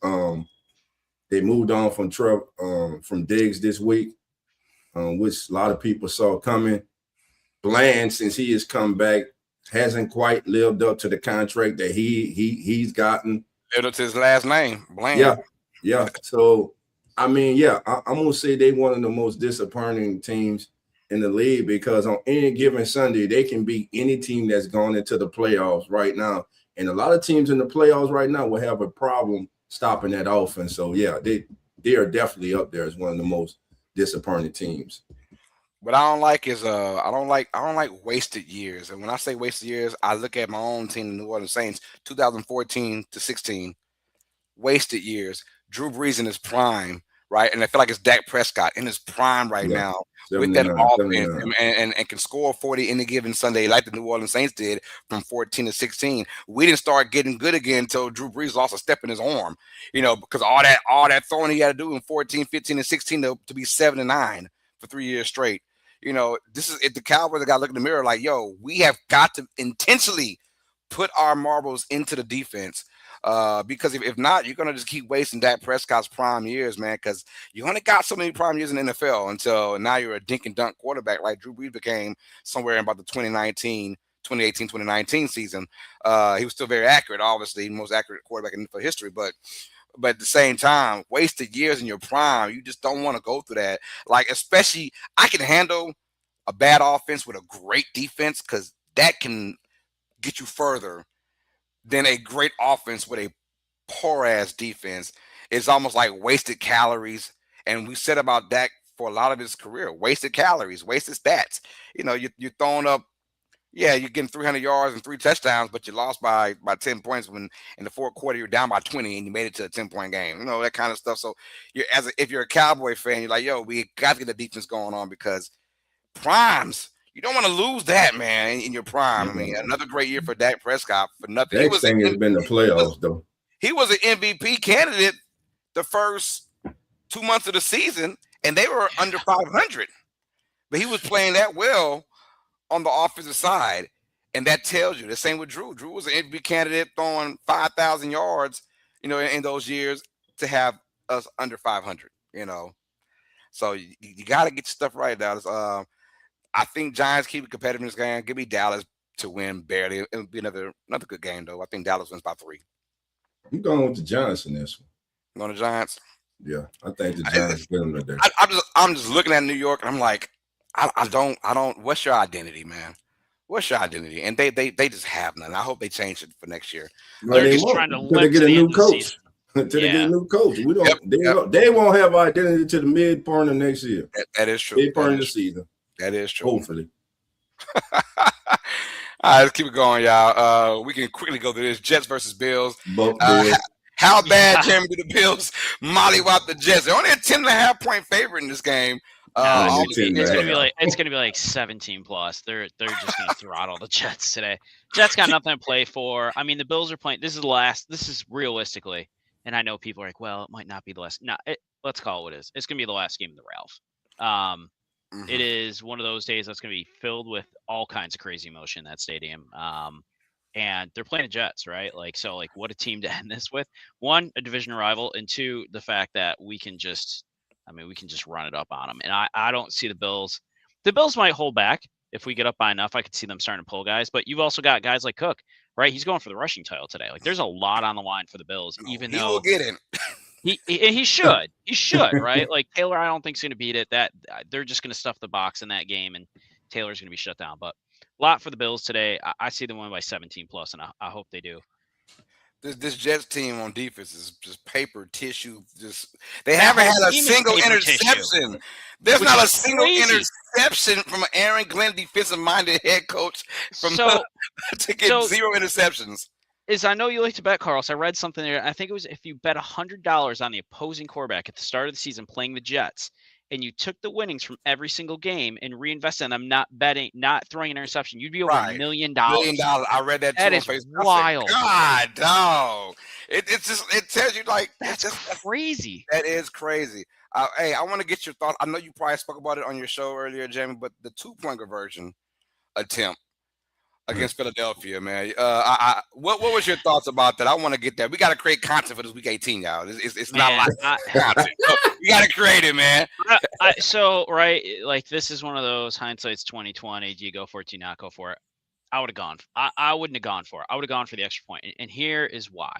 They moved on from Diggs this week, which a lot of people saw coming. Bland, since he has come back, hasn't quite lived up to the contract that he's gotten. Lived up to his last name, Bland. Yeah. So, I mean, I'm gonna say they one of the most disappointing teams in the league because on any given Sunday, they can beat any team that's gone into the playoffs right now. And a lot of teams in the playoffs right now will have a problem stopping that offense. So they are definitely up there as one of the most disappointing teams. What I don't like is I don't like wasted years. And when I say wasted years, I look at my own team, the New Orleans Saints, 2014 to 16, wasted years. Drew Brees in his prime, right? And I feel like it's Dak Prescott in his prime right now with that 79, offense 79. and can score 40 any given Sunday like the New Orleans Saints did from 14 to 16. We didn't start getting good again until Drew Brees lost a step in his arm, because all that throwing he had to do in 14, 15, and 16 to be 7-9 for 3 years straight. This is the Cowboys that got to look in the mirror like, yo, we have got to intentionally put our marbles into the defense. Because if not, you're going to just keep wasting Dak Prescott's prime years, man, because you only got so many prime years in the NFL until now you're a dink and dunk quarterback like Drew Brees became somewhere in about the 2018, 2019 season. He was still very accurate, obviously, the most accurate quarterback in NFL history, but at the same time, wasted years in your prime, you just don't want to go through that. Like, especially, I can handle a bad offense with a great defense because that can get you further than a great offense with a poor ass defense. It's almost like wasted calories. And we said about Dak for a lot of his career, wasted calories, wasted stats. You're throwing up, you're getting 300 yards and 3 touchdowns, but you lost by 10 points when in the fourth quarter you're down by 20 and you made it to a 10-point game. That kind of stuff. So if you're a Cowboy fan, you're like, yo, we got to get the defense going on because primes, you don't want to lose that, man, in your prime. I mean, another great year for Dak Prescott for nothing. Next thing has been the playoffs, though. He was an MVP candidate the first 2 months of the season, and they were under 500. But he was playing that well on the offensive side, and that tells you. The same with Drew. Drew was an MVP candidate throwing 5,000 yards, in those years to have us under 500, So you got to get your stuff right, Dallas. I think Giants keep it competitive in this game. Give me Dallas to win barely. It'll be another good game, though. I think Dallas wins by 3. I'm going with the Giants in this one. You going to Giants? Yeah, I think the Giants win them today. I'm just looking at New York, and I'm like, I don't. What's your identity, man? What's your identity? And they just have none. I hope they change it for next year. They're just trying to limp get to a the new end of the coach. season. Until they get a new coach. We don't. They won't have identity to the mid part of next year. That is true. Mid part of the season. That is true. Hopefully. All right, let's keep it going, y'all. We can quickly go through this. Jets versus Bills. How bad, Jeremy, do the Bills mollywop the Jets? They're only a 10.5-point favorite in this game. It's gonna be like 17 plus. They're just gonna throttle the Jets today. Jets got nothing to play for. I mean, the Bills are playing. This is realistically, and I know people are like, well, it might not be the last. No, let's call it what it is. It's gonna be the last game of the Ralph. It is one of those days that's gonna be filled with all kinds of crazy emotion in that stadium. And they're playing the Jets, right? So what a team to end this with. 1, a division rival, and 2, the fact that we can just run it up on them. And I don't see the Bills. The Bills might hold back if we get up by enough. I could see them starting to pull guys, but you've also got guys like Cook, right? He's going for the rushing title today. There's a lot on the line for the Bills, even though he'll get him. He should, right? Taylor, I don't think is going to beat it. That they're just going to stuff the box in that game, and Taylor's going to be shut down. But a lot for the Bills today. I see them win by 17 plus, and I hope they do. This Jets team on defense is just paper tissue. They haven't had a single interception. There's not a single interception from an Aaron Glenn defensive-minded head coach to get 0 interceptions. I know you like to bet, Carl. So I read something there. I think it was if you bet $100 on the opposing quarterback at the start of the season playing the Jets, and you took the winnings from every single game and reinvested in them, not throwing an interception, you'd be over $1 million. $1 million. I read that too. That is wild. God, dog. It tells you that's crazy. That is crazy. Hey, I want to get your thoughts. I know you probably spoke about it on your show earlier, Jamie, but the 2-point conversion attempt against Philadelphia, man. What was your thoughts about that? I want to get that. We got to create content for this week 18, y'all. It's not like content. We got to create it, man. This is one of those hindsight's 2020. Do you go for it? Do you not go for it? I would have gone. I wouldn't have gone for it. I would have gone for the extra point. And here is why.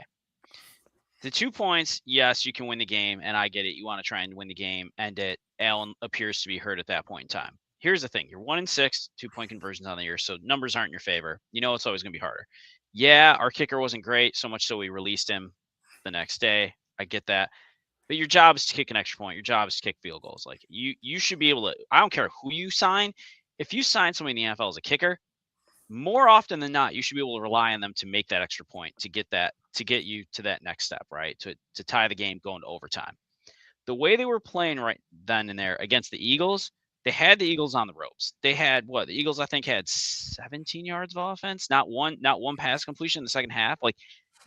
The 2 points, yes, you can win the game, and I get it. You want to try and win the game, and Allen appears to be hurt at that point in time. Here's the thing. You're 1-6, 2-point conversions on the year, so numbers aren't in your favor. It's always going to be harder. Yeah, our kicker wasn't great, so much so we released him the next day. I get that. But your job is to kick an extra point. Your job is to kick field goals. You should be able to – I don't care who you sign. If you sign somebody in the NFL as a kicker, more often than not, you should be able to rely on them to make that extra point, to get you to that next step, right? To tie the game going to overtime. the way they were playing right then and there against the Eagles, they had the Eagles on the ropes. They had what? The Eagles, I think, had 17 yards of offense, not one pass completion in the second half. Like,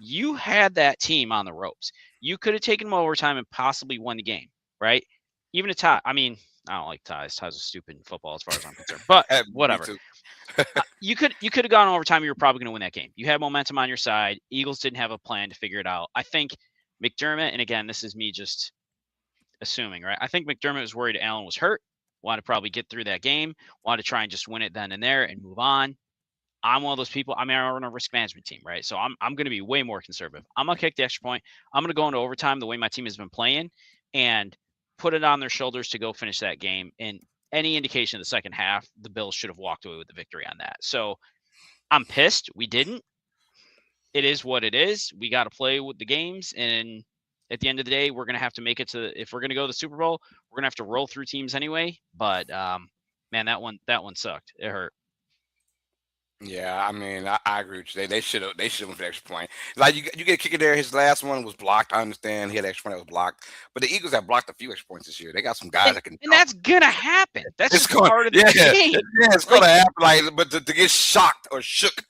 you had that team on the ropes. You could have taken them overtime and possibly won the game, right? Even a tie. I mean, I don't like ties. Ties are stupid in football as far as I'm concerned. But whatever. You could have gone overtime. You were probably going to win that game. You had momentum on your side. Eagles didn't have a plan to figure it out. I think McDermott, and again, this is me just assuming, right? I think McDermott was worried Allen was hurt, wanted to probably get through that game, wanted to try and just win it then and there and move on. I'm one of those people. I mean, I run a risk management team, right? So I'm going to be way more conservative. I'm going to kick the extra point. I'm going to go into overtime the way my team has been playing and put it on their shoulders to go finish that game. And any indication in the second half, the Bills should have walked away with the victory on that. So I'm pissed. We didn't. It is what it is. We got to play with the games. And at the end of the day, we're going to have to make it to, if we're going to go to the Super Bowl, we're going to have to roll through teams anyway. But man, that one sucked. It hurt. Yeah, I mean, I agree with you. They should have went for the extra point. Like you get a kicker there. His last one was blocked. I understand he had an extra point that was blocked, but the Eagles have blocked a few extra points this year. They got some guys that can. And that's gonna happen. That's just part of the game. Yeah, it's gonna happen. Like, but to get shocked or shook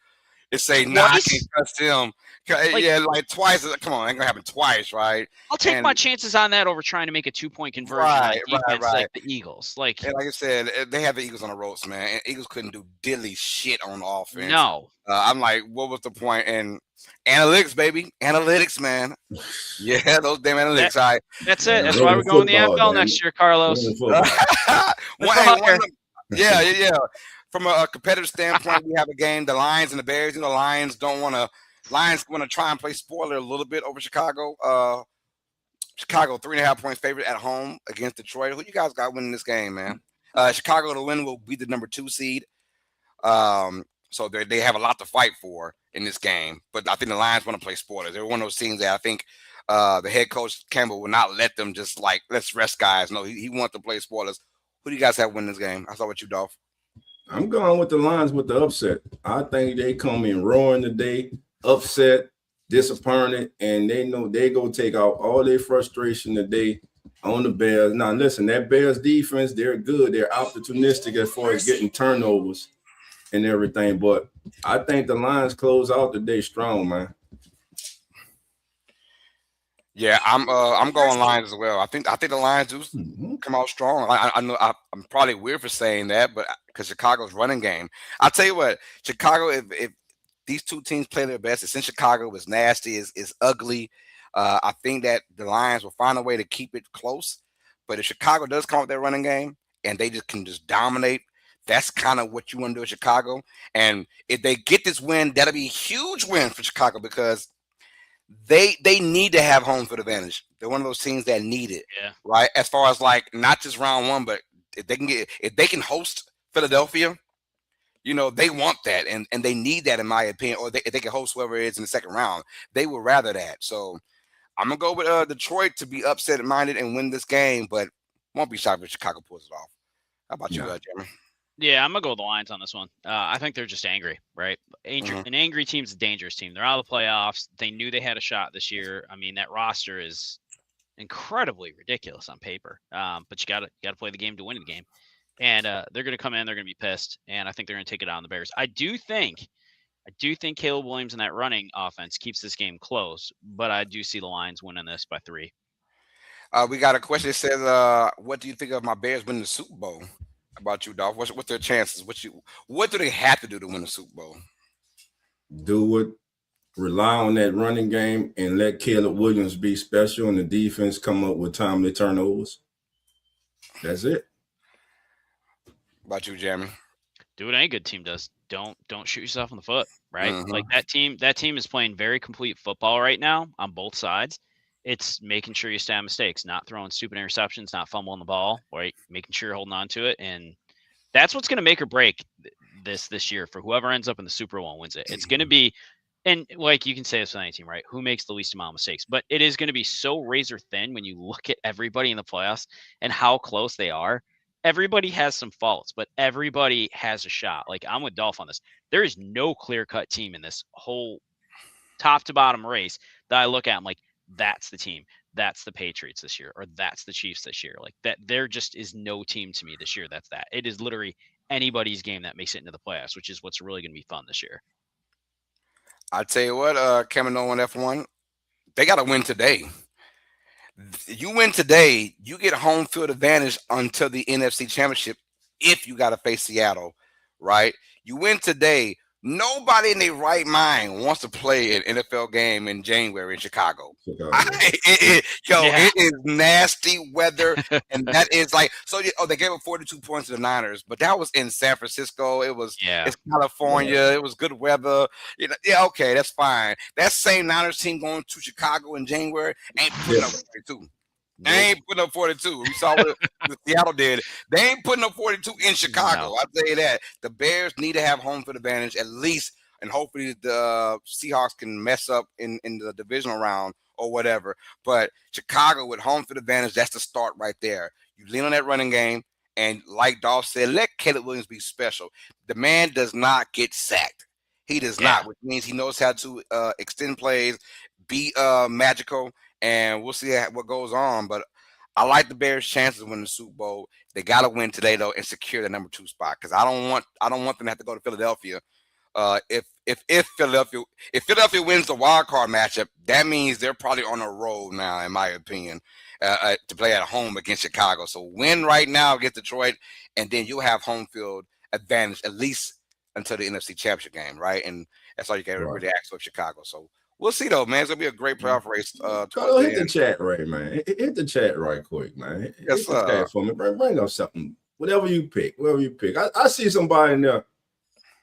and say, "Nah, I can't trust him." Like twice. Come on, ain't gonna happen twice, right? I'll take my chances on that over trying to make a 2-point conversion right. like the Eagles. Like I said, they have the Eagles on the ropes, man. And Eagles couldn't do diddly shit on offense. No. I'm like, what was the point? And analytics, baby, analytics, man. Yeah, those damn analytics. That's it. That's why we're going to the NFL next year, Carlos. Yeah. From a competitive standpoint, we have a game. The Lions and the Bears. You know, Lions want to try and play spoiler a little bit over Chicago. Chicago 3.5-point favorite at home against Detroit. Who you guys got winning this game, man? Chicago to win will be the number 2 seed. So they have a lot to fight for in this game. But I think the Lions want to play spoilers. They're one of those teams that I think the head coach Campbell will not let them just like, let's rest guys. No, he wants to play spoilers. Who do you guys have winning this game? I saw what you, Dolph. I'm going with the Lions with the upset. I think they come in roaring today, upset, disappointed, and they know they go take out all their frustration today on the Bears. Now, listen, that Bears defense, they're good. They're opportunistic as far as getting turnovers and everything. But I think the Lions close out the day strong, man. Yeah, I'm going Lions as well. I think the Lions do come out strong. I know I'm probably weird for saying that, but because Chicago's running game, I'll tell you what, Chicago, if these two teams play their best, it's in Chicago, it's nasty, it's ugly. I think that the Lions will find a way to keep it close. But if Chicago does come with their running game and they can dominate, that's kind of what you want to do in Chicago. And if they get this win, that'll be a huge win for Chicago because they need to have home field advantage. They're one of those teams that need it, right? As far as like not just round one, but if they can host Philadelphia, you know, they want that and they need that in my opinion. Or if they can host whoever it is in the second round, they would rather that. So I'm gonna go with Detroit to be upset minded and win this game, but won't be shocked if Chicago pulls it off. How about you, Jeremy? Yeah, I'm going to go with the Lions on this one. I think they're just angry, right? An angry team's a dangerous team. They're out of the playoffs. They knew they had a shot this year. I mean, that roster is incredibly ridiculous on paper. But you got to play the game to win the game. And they're going to come in. They're going to be pissed. And I think they're going to take it on the Bears. I do think Caleb Williams and that running offense keeps this game close. But I do see the Lions winning this by 3. We got a question that says, what do you think of my Bears winning the Super Bowl? About you, Dolph? What's their chances? What do they have to do to win the Super Bowl? Do it. Rely on that running game and let Caleb Williams be special and the defense come up with timely turnovers. That's it. About you, Jeremy? Do what any good team does. Don't shoot yourself in the foot, right? Like that team is playing very complete football right now on both sides. It's making sure you stay on mistakes, not throwing stupid interceptions, not fumbling the ball, right? Making sure you're holding on to it. And that's what's going to make or break this year for whoever ends up in the Super Bowl and wins it. It's going to be, and like you can say this with any team, right? Who makes the least amount of mistakes? But it is going to be so razor thin when you look at everybody in the playoffs and how close they are. Everybody has some faults, but everybody has a shot. Like I'm with Dolph on this. There is no clear-cut team in this whole top to bottom race that I look at. I'm like, that's the team. that's the Patriots this year, or that's the Chiefs this year. Like that, there just is no team to me this year that's that. It is literally anybody's game that makes it into the playoffs, which is what's really going to be fun this year. I tell you what, Kevin Nolan F1, they got to win today. You win today, you get home field advantage until the NFC Championship if you got to face Seattle, right? You win today. Nobody in their right mind wants to play an NFL game in January in Chicago. It is nasty weather, and that is like so. They gave up 42 points to the Niners, but that was in San Francisco. It's California. It was good weather. Okay, that's fine. That same Niners team going to Chicago in January ain't putting up 42. They ain't putting up 42. We saw what Seattle did. They ain't putting up 42 in Chicago. No. I'll tell you that. The Bears need to have home field advantage at least, and hopefully the Seahawks can mess up in the divisional round or whatever. But Chicago with home field advantage, that's the start right there. You lean on that running game, and like Dolph said, let Caleb Williams be special. The man does not get sacked. He does not, which means he knows how to extend plays, be magical. And we'll see what goes on. But I like the Bears' chances of winning the Super Bowl. They got to win today, though, and secure the number 2 spot because I don't want them to have to go to Philadelphia. If Philadelphia wins the wild card matchup, that means they're probably on a roll now, in my opinion, to play at home against Chicago. So win right now against Detroit, and then you'll have home field advantage at least until the NFC Championship game, right? And that's all you can really ask for Chicago. So. We'll see, though, man. It's going to be a great playoff race. Hit the chat right, man. Hit the chat right quick, man. Hit the chat for me. Bring up something. Whatever you pick. I see somebody in there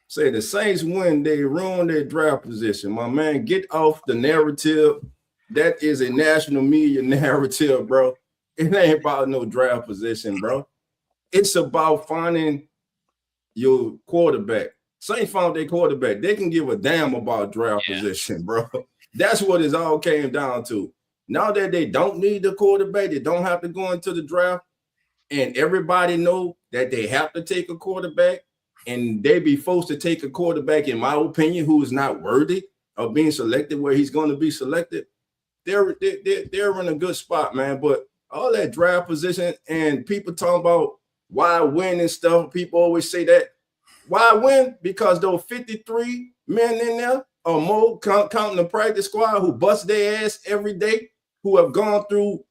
say the Saints win, they ruin their draft position. My man, get off the narrative. That is a national media narrative, bro. It ain't about no draft position, bro. It's about finding your quarterback. Saints found their quarterback. They can give a damn about draft position, bro. That's what it all came down to. Now that they don't need the quarterback, they don't have to go into the draft, and everybody know that they have to take a quarterback, and they be forced to take a quarterback, in my opinion, who is not worthy of being selected where he's going to be selected. They're in a good spot, man. But all that draft position and people talking about why win and stuff, people always say that. Why win? Because those 53 men in there or more, counting the practice squad, who bust their ass every day, who have gone through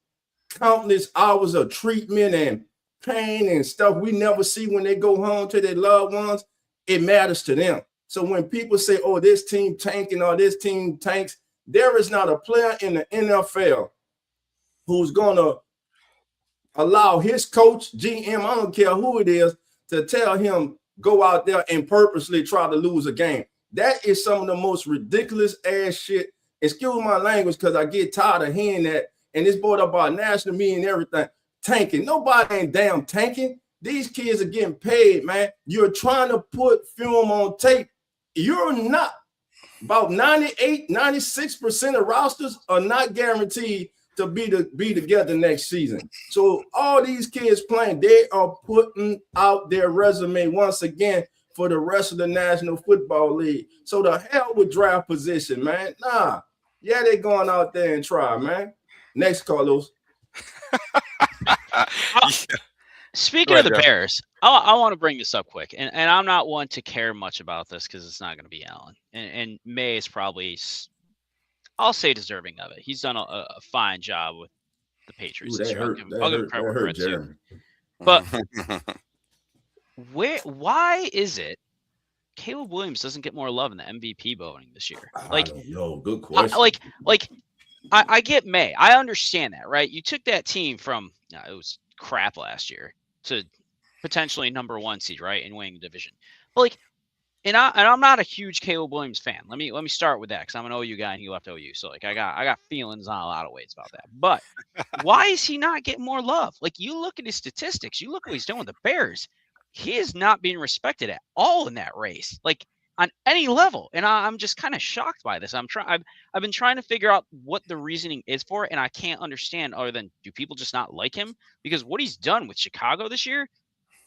countless hours of treatment and pain and stuff we never see when they go home to their loved ones, it matters to them. So when people say, oh, this team tanking or this team tanks, there is not a player in the NFL who's going to allow his coach, GM, I don't care who it is, to tell him, go out there and purposely try to lose a game. That is some of the most ridiculous ass shit. Excuse my language, because I get tired of hearing that. And it's brought up by national media and everything. Tanking. Nobody ain't damn tanking. These kids are getting paid, man. You're trying to put film on tape. You're not. About 98, 96% of rosters are not guaranteed to be together next season. So all these kids playing, they are putting out their resume once again for the rest of the National Football League. So the hell with draft position, man. Nah. Yeah, they going out there and try, man. Next, Carlos. Speaking of the Bears, I want to bring this up quick. And I'm not one to care much about this because it's not going to be Allen. And May is probably, I'll say, deserving of it. He's done a fine job with the Patriots. I'll give him credit where it's due. But why is it Caleb Williams doesn't get more love in the MVP voting this year? Like, good question. I get May. I understand that, right? You took that team from it was crap last year to potentially number 1 seed, right, in winning the division. But like, and I'm not a huge Caleb Williams fan. Let me start with that because I'm an OU guy and he left OU, so like I got feelings on a lot of ways about that. But why is he not getting more love? Like, you look at his statistics, you look what he's doing with the Bears. He is not being respected at all in that race, like on any level. And I'm just kind of shocked by this. I've been trying to figure out what the reasoning is for it, and I can't understand other than, do people just not like him? Because what he's done with Chicago this year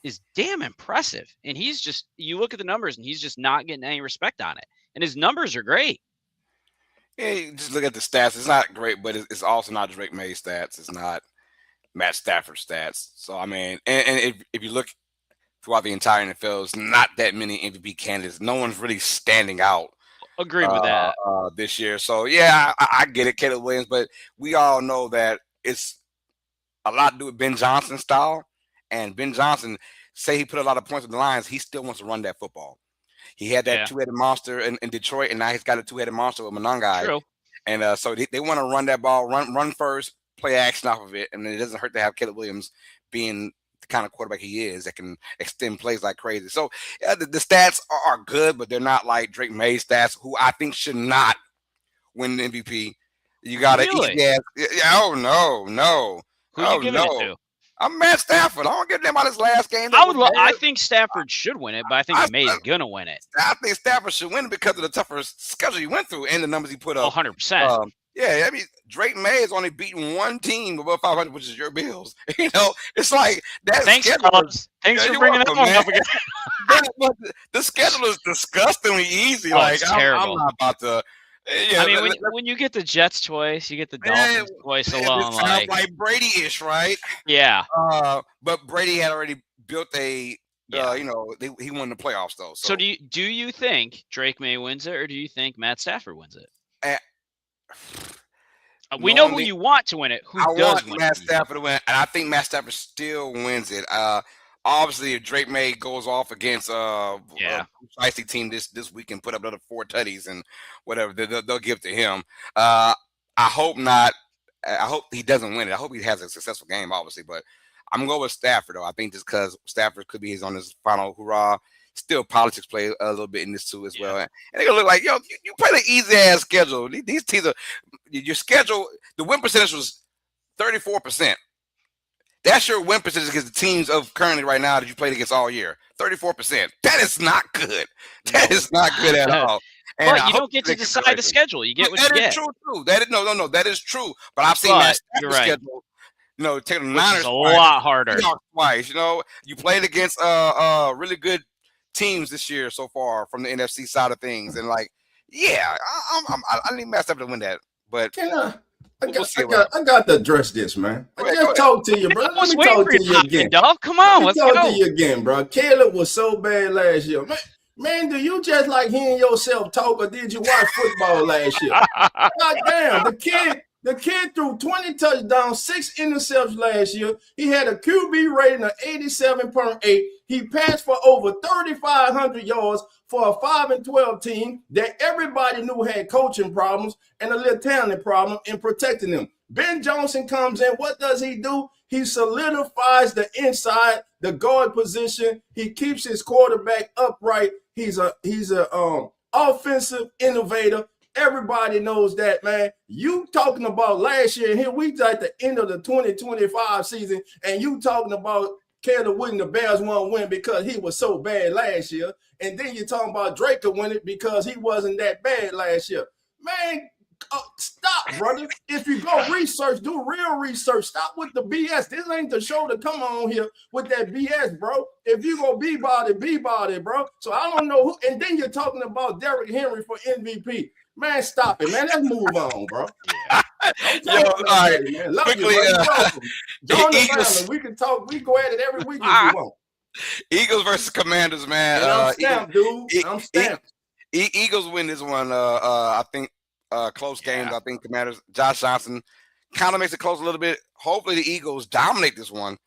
is damn impressive. And he's just, you look at the numbers and he's just not getting any respect on it. And his numbers are great. Yeah, you just look at the stats. It's not great, but it's also not Drake May stats. It's not Matt Stafford stats. So I mean, and if you look throughout the entire NFL, there's not that many MVP candidates. No one's really standing out. Agreed with that. This year. So yeah, I get it, Caleb Williams, but we all know that it's a lot to do with Ben Johnson's style. And Ben Johnson, say he put a lot of points on the lines, he still wants to run that football. He had that two-headed monster in Detroit, and now he's got a two-headed monster with Monangai. True. And so they want to run that ball, run first, play action off of it, and it doesn't hurt to have Caleb Williams being the kind of quarterback he is that can extend plays like crazy. So the stats are good, but they're not like Drake May's stats, who I think should not win the MVP. You got to eat ass. Oh no. Who are you giving it to? I'm Matt Stafford. I don't give them about his last game. I think Stafford should win it, but I think May's gonna win it. I think Stafford should win it because of the tougher schedule he went through and the numbers he put up. 100%. Yeah, I mean, Drake May has only beaten one team above 500, which is your Bills. It's like that. Thanks for bringing that one up again. The schedule is disgustingly easy. It's terrible. I'm not about to. Yeah, I mean, when you get the Jets twice, you get the Dolphins twice alone. It sounds like Brady-ish, right? Yeah. But Brady had already built he won the playoffs though. So do you think Drake May wins it, or do you think Matt Stafford wins it? We know who you want to win it. I want Matt Stafford to win, and I think Matt Stafford still wins it. Obviously, if Drake May goes off against a feisty team this week and put up another 4 tutties and whatever, they'll give to him. I hope not. I hope he doesn't win it. I hope he has a successful game, obviously. But I'm going to go with Stafford, though. I think just because Stafford could be on his final hurrah. Still, politics play a little bit in this too as well. And they're going to look like, you play the easy-ass schedule. These teams are – your schedule, the win percentage was 34%. That's your win percentage against the teams of currently right now that you played against all year. 34%. That is not good. That is not good at all. And but you don't get to decide the schedule. You get what you get. That is true, too. That is true. But I've seen that schedule. Take the Niners a lot harder. Twice. You played against really good teams this year so far from the NFC side of things. And I need Matt Stafford to win that. But I got to address this, man. I just talked to you, bro. Let me talk to you again. Come on, let's go. Talk to you again, bro. Caleb was so bad last year. Man, do you just like hearing yourself talk, or did you watch football last year? God damn, the kid threw 20 touchdowns, 6 interceptions last year. He had a QB rating of 87.8. He passed for over 3,500 yards for a 5-12 team that everybody knew had coaching problems and a little talent problem in protecting them. Ben Johnson comes in. What does he do? He solidifies the inside, the guard position. He keeps his quarterback upright. He's a offensive innovator. Everybody knows that, man. You talking about last year, here we at the end of the 2025 season, and you talking about Caleb Williams, the Bears won't win because he was so bad last year. And then you're talking about Drake to win it because he wasn't that bad last year. Man, stop, brother. If you go research, do real research. Stop with the BS. This ain't the show to come on here with that BS, bro. If you go be about it, bro. So I don't know who. And then you're talking about Derrick Henry for MVP. Man, stop it, man. Let's move on, bro. All right. Man. Love quickly, you, Join the family. We can talk. We go at it every week if you want. Eagles versus Commanders, man. I'm stamped, dude. I'm stamped. Eagles win this one. I think close games. I think Commanders. Josh Johnson kind of makes it close a little bit. Hopefully, the Eagles dominate this one.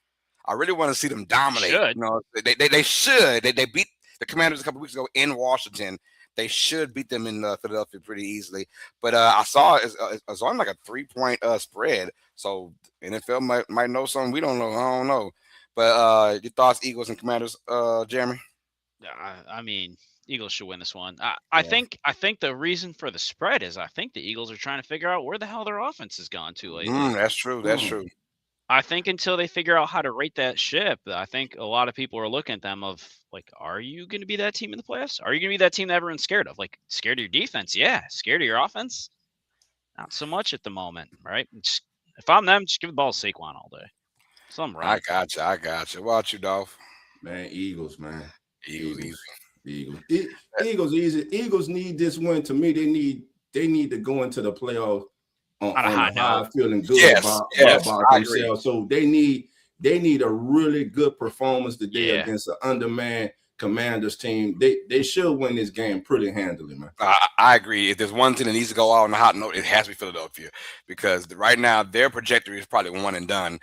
I really want to see them dominate. They should. They beat the Commanders a couple weeks ago in Washington. They should beat them in Philadelphia pretty easily. But I saw it's on like a 3-point spread. So NFL might know something we don't know. I don't know. But your thoughts, Eagles and Commanders, Jeremy? I mean, Eagles should win this one. I think the reason for the spread is I think the Eagles are trying to figure out where the hell their offense has gone to lately. That's true. That's true. I think until they figure out how to rate that ship, I think a lot of people are looking at them of like, are you going to be that team in the playoffs? Are you going to be that team that everyone's scared of? Like, scared of your defense? Yeah. Scared of your offense? Not so much at the moment, right? If I'm them, just give the ball to Saquon all day. Something right. I got you. What about you, Dolph? Man, Eagles, man. Eagles easy. Eagles easy. Eagles need this win. To me, they need they need to go into the playoffs on a high, feeling good about themselves. So they need a really good performance today against an undermanned Commanders team. They should win this game pretty handily, man. I agree. If there's one team that needs to go out on a hot note, it has to be Philadelphia, because right now their trajectory is probably one and done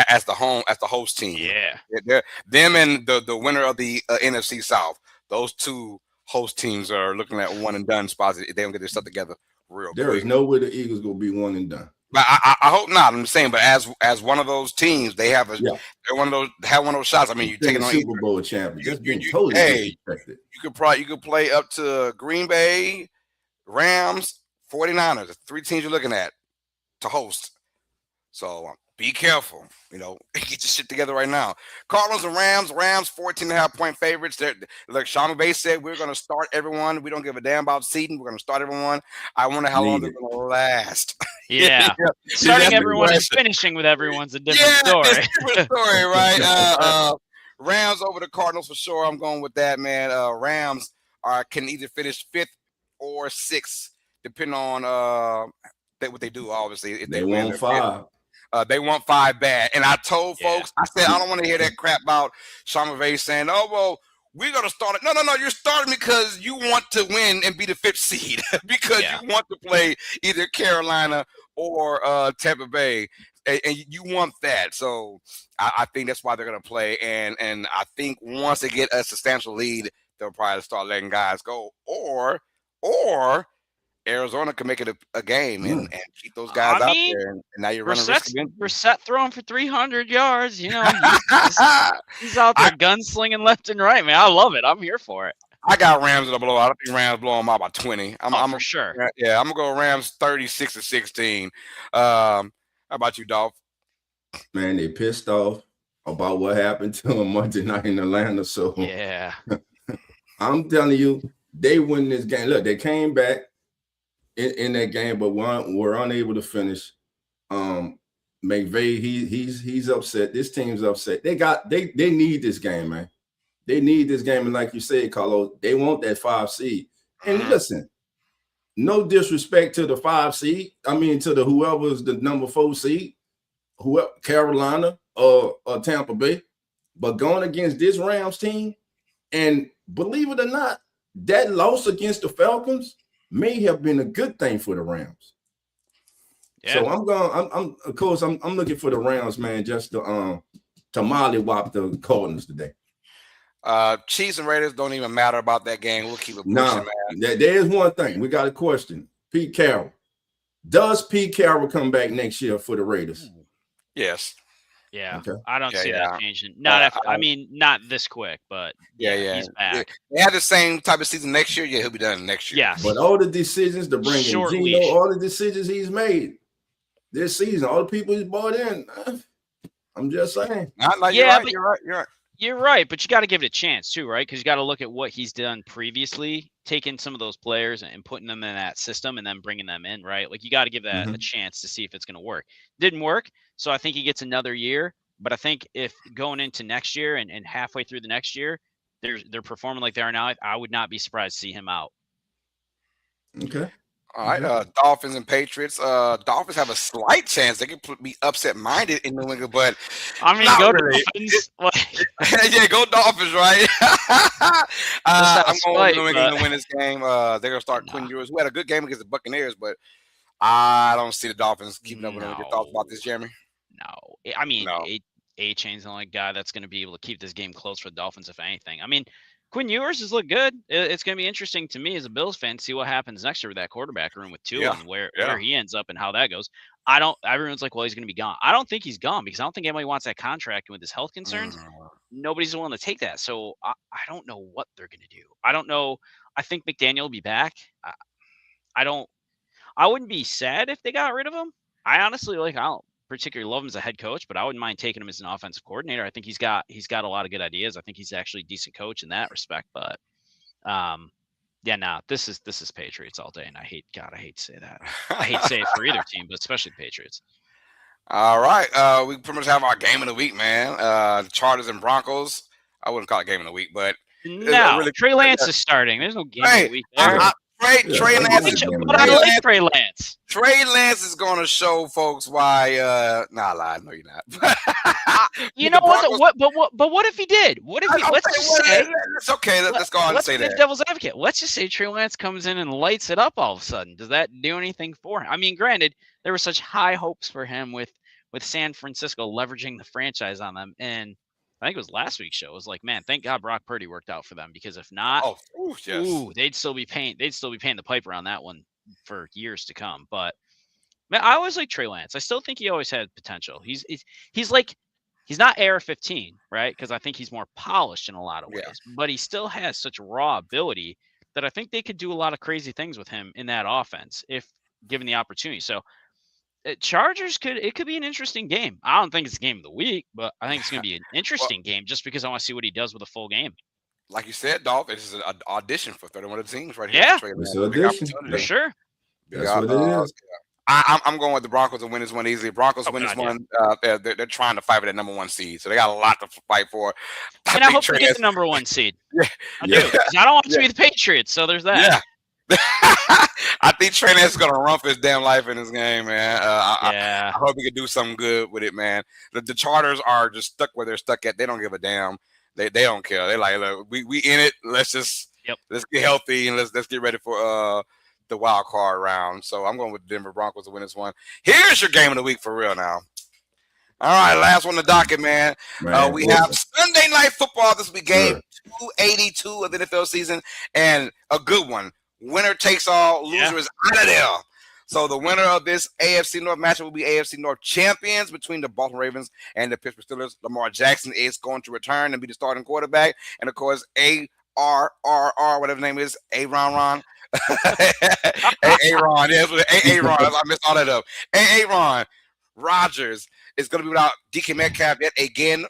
as the host team. Yeah, they're them and the winner of the NFC South. Those two host teams are looking at one and done spots if they don't get their stuff together real there quick. Is no way the Eagles gonna be one and done. But I hope not. I'm saying, but as one of those teams, they have they're one of those shots. I mean, you're taking on Super Bowl champion. You could play up to Green Bay, Rams, 49ers. The three teams you're looking at to host. So be careful. Get your shit together right now. Cardinals and Rams. 14.5-point favorites. Look, Sean McVay said we're going to start everyone. We don't give a damn about seeding. We're going to start everyone. I wonder how long they're going to last. Yeah. Starting everyone and finishing with everyone's a different story. It's a different story, right? Rams over the Cardinals for sure. I'm going with that, man. Rams can either finish 5th or 6th, depending on what they do, obviously. If they won 5. They want 5 bad. And I told folks, I said, I don't want to hear that crap about Sean McVay saying, oh, well, we're going to start it. No, you're starting because you want to win and be the 5th seed because you want to play either Carolina or Tampa Bay. And you want that. So I think that's why they're going to play. And I think once they get a substantial lead, they'll probably start letting guys go. Or Arizona can make it a game and keep those guys out there. And now you're running risk again. Brissett throwing for 300 yards. He's out there gunslinging left and right, man. I love it. I'm here for it. I got Rams in a blowout. I think Rams blow them out by 20. I'm for sure. Yeah, I'm going to go Rams 36-16. How about you, Dolph? Man, they pissed off about what happened to them Monday night in Atlanta. So yeah, I'm telling you, they win this game. Look, they came back in that game, but were unable to finish. McVay, he's upset. This team's upset. They need this game, man. They need this game, and like you said, Carlos, they want that 5 seed. And listen, no disrespect to the 5 seed. I mean, to the whoever's the number 4 seed, whoever, Carolina or Tampa Bay, but going against this Rams team, and believe it or not, that loss against the Falcons may have been a good thing for the Rams. Yeah. So I'm looking for the Rams, man, just to mollywop the Cardinals today. Chiefs and Raiders don't even matter about that game. We'll keep it pushing, man. There is one thing. We got a question. Pete Carroll. Does Pete Carroll come back next year for the Raiders? Yes. Yeah, okay. I don't see that changing. Not this quick, but he's back. They have the same type of season next year. Yeah, he'll be done next year. Yeah, but all the decisions to bring in Gino, all the decisions he's made this season, all the people he's brought in. I'm just saying. You're right, but you got to give it a chance too, right? Because you got to look at what he's done previously, taking some of those players and putting them in that system and then bringing them in, right? Like you got to give that a chance to see if it's going to work. Didn't work, so I think he gets another year. But I think if going into next year and halfway through the next year, they're performing like they are now, I would not be surprised to see him out. Okay. All right, Dolphins and Patriots. Dolphins have a slight chance. They could be upset-minded in New England, but I mean, go Dolphins. Yeah, go Dolphins, right? I'm going New England to win this game. They're going to start Quinn Ewers, who had a good game against the Buccaneers, but I don't see the Dolphins keeping up with them. Your thoughts about this, Jeremy? No. I mean, A-Chain's the only guy that's going to be able to keep this game close for the Dolphins, if anything. I mean, Quinn Ewers has looked good. It's going to be interesting to me as a Bills fan to see what happens next year with that quarterback room with Tua and where he ends up and how that goes. Everyone's like, well, he's going to be gone. I don't think he's gone because I don't think anybody wants that contract. And with his health concerns, nobody's willing to take that. So I don't know what they're going to do. I don't know. I think McDaniel will be back. I wouldn't be sad if they got rid of him. I honestly I don't particularly love him as a head coach, but I wouldn't mind taking him as an offensive coordinator. I think he's got a lot of good ideas. I think he's actually a decent coach in that respect. But this is Patriots all day, and I hate to say that. I hate to say it for either team, but especially the Patriots. All right, we pretty much have our game of the week, man. The Chargers and Broncos. I wouldn't call it game of the week, but no, Trey Lance is starting. There's no game of the week there. Trey Lance. But I like Trey Lance. Trey Lance is going to show folks why. Nah, lie. No, you're not. You know what? But what if he did? What if he? Let's just say it's okay. Let's go on and say that. Devil's advocate. Let's just say Trey Lance comes in and lights it up all of a sudden. Does that do anything for him? I mean, granted, there were such high hopes for him with San Francisco leveraging the franchise on them, and I think it was last week's show. It was like, man, thank God Brock Purdy worked out for them, because if not, they'd still be paying the piper on that one for years to come. But man, I always like Trey Lance. I still think he always had potential. He's not AR-15, right? Because I think he's more polished in a lot of ways, but he still has such raw ability that I think they could do a lot of crazy things with him in that offense if given the opportunity. So Chargers could be an interesting game. I don't think it's the game of the week, but I think it's going to be an interesting game just because I want to see what he does with a full game. Like you said, Dolph, this is an audition for 31 of the teams right here. Yeah, it's an audition for sure. That's what it is. I'm going with the Broncos to win this one easily. Broncos win this one. They're trying to fight for that number one seed, so they got a lot to fight for. And I hope they get the number one seed. I do, because I don't want it to be the Patriots. So there's that. Yeah. I think Trey Lance is gonna run for his damn life in this game, man. I hope he can do something good with it, man. The Chargers are just stuck where they're stuck at. They don't give a damn. They don't care. They're like, look, we in it. Let's get healthy and let's get ready for the wild card round. So I'm going with the Denver Broncos to win this one. Here's your game of the week for real now. All right, last one on the docket, man. We have Sunday Night Football. This will be game 282 of the NFL season, and a good one. Winner takes all, loser is out of there. So the winner of this AFC North matchup will be AFC North champions between the Baltimore Ravens and the Pittsburgh Steelers. Lamar Jackson is going to return and be the starting quarterback. And, of course, A-R-R-R, whatever the name is, A-Ron. A-Ron. Yeah, A-Ron. I messed all that up. A-Ron Rodgers is going to be without DK Metcalf yet again.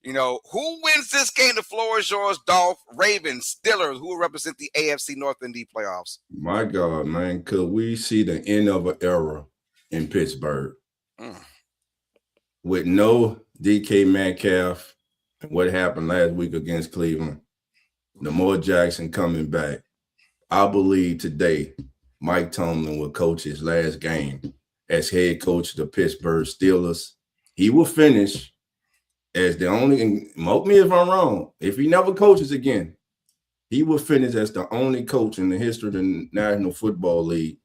Who wins this game? The floor is yours, Dolph. Ravens, Steelers, who will represent the AFC North in the playoffs? My God, man, could we see the end of an era in Pittsburgh with no DK Metcalf and what happened last week against Cleveland? Lamar Jackson coming back. I believe today Mike Tomlin will coach his last game as head coach of the Pittsburgh Steelers. He will finish as the only, and mock me if I'm wrong, if he never coaches again, he will finish as the only coach in the history of the National Football League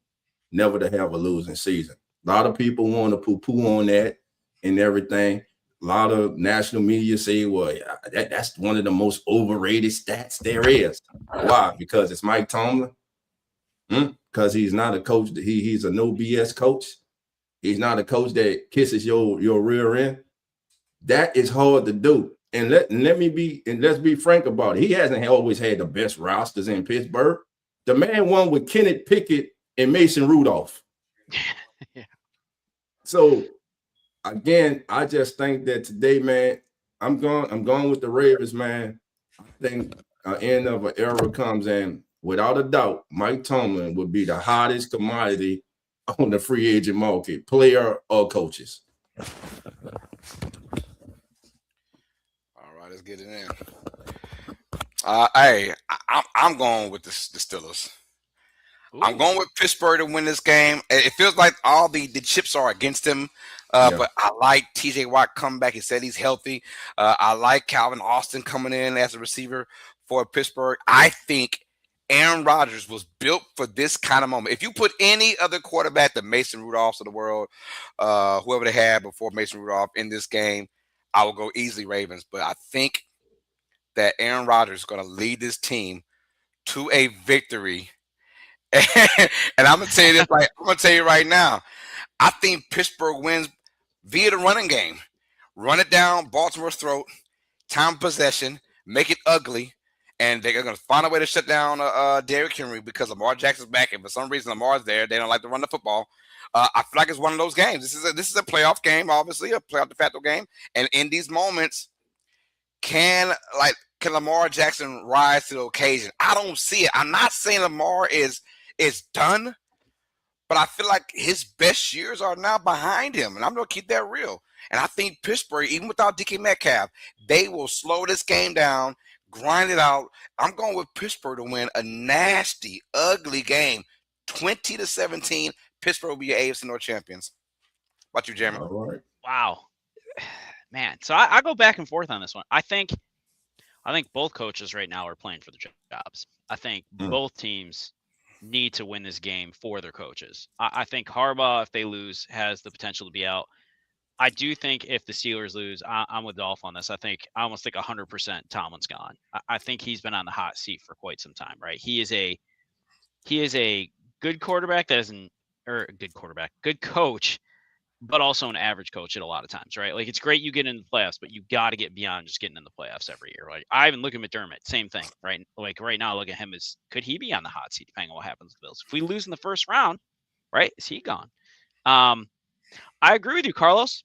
never to have a losing season. A lot of people want to poo-poo on that and everything. A lot of national media say, well, that's one of the most overrated stats there is. Why? Because it's Mike Tomlin? Because he's not a coach. He's a no BS coach. He's not a coach that kisses your rear end. That is hard to do. And let's be frank about it. He hasn't always had the best rosters in Pittsburgh. The man won with Kenneth Pickett and Mason Rudolph. So again, I just think that today, man, I'm going with the Ravens, man. I think an end of an era comes in. Without a doubt, Mike Tomlin would be the hottest commodity on the free agent market, player or coaches. Let's get it in. I'm going with the Steelers. Ooh. I'm going with Pittsburgh to win this game. It feels like all the chips are against him, but I like TJ Watt coming back. He said he's healthy. I like Calvin Austin coming in as a receiver for Pittsburgh. I think Aaron Rodgers was built for this kind of moment. If you put any other quarterback, the Mason Rudolphs of the world, whoever they had before Mason Rudolph in this game, I will go easily Ravens, but I think that Aaron Rodgers is going to lead this team to a victory. And I'm going to tell you this, I'm going to tell you right now, I think Pittsburgh wins via the running game. Run it down Baltimore's throat, time possession, make it ugly, and they're going to find a way to shut down Derrick Henry because Lamar Jackson's back, and for some reason Lamar's there. They don't like to run the football. I feel like it's one of those games. This is a playoff game, obviously, a playoff de facto game. And in these moments, can Lamar Jackson rise to the occasion? I don't see it. I'm not saying Lamar is done, but I feel like his best years are now behind him, and I'm going to keep that real. And I think Pittsburgh, even without DK Metcalf, they will slow this game down, grind it out. I'm going with Pittsburgh to win a nasty, ugly game, 20-17. Pittsburgh will be your AFC North champions. What about you, Jeremy? All right. Wow, man. So I go back and forth on this one. I think both coaches right now are playing for the jobs. I think both teams need to win this game for their coaches. I think Harbaugh, if they lose, has the potential to be out. I do think if the Steelers lose, I'm with Dolph on this. I almost think 100% Tomlin's gone. I think he's been on the hot seat for quite some time, right? He is a good quarterback good coach, but also an average coach at a lot of times, right? Like, it's great you get into the playoffs, but you got to get beyond just getting in the playoffs every year. Like, I even look at McDermott, same thing, right? Like, right now, look at him as, could he be on the hot seat depending on what happens to the Bills? If we lose in the first round, right, is he gone? I agree with you, Carlos.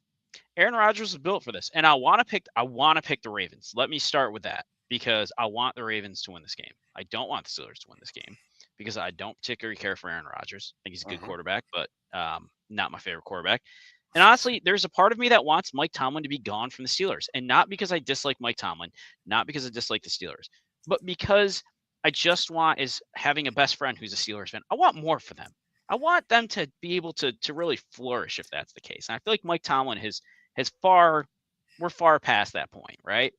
Aaron Rodgers was built for this, and I want to pick the Ravens. Let me start with that, because I want the Ravens to win this game. I don't want the Steelers to win this game because I don't particularly care for Aaron Rodgers. I think he's a good quarterback, but not my favorite quarterback. And honestly, there's a part of me that wants Mike Tomlin to be gone from the Steelers, and not because I dislike Mike Tomlin, not because I dislike the Steelers, but because I just want, is having a best friend who's a Steelers fan. I want more for them. I want them to be able to really flourish if that's the case. And I feel like Mike Tomlin we're far past that point, right?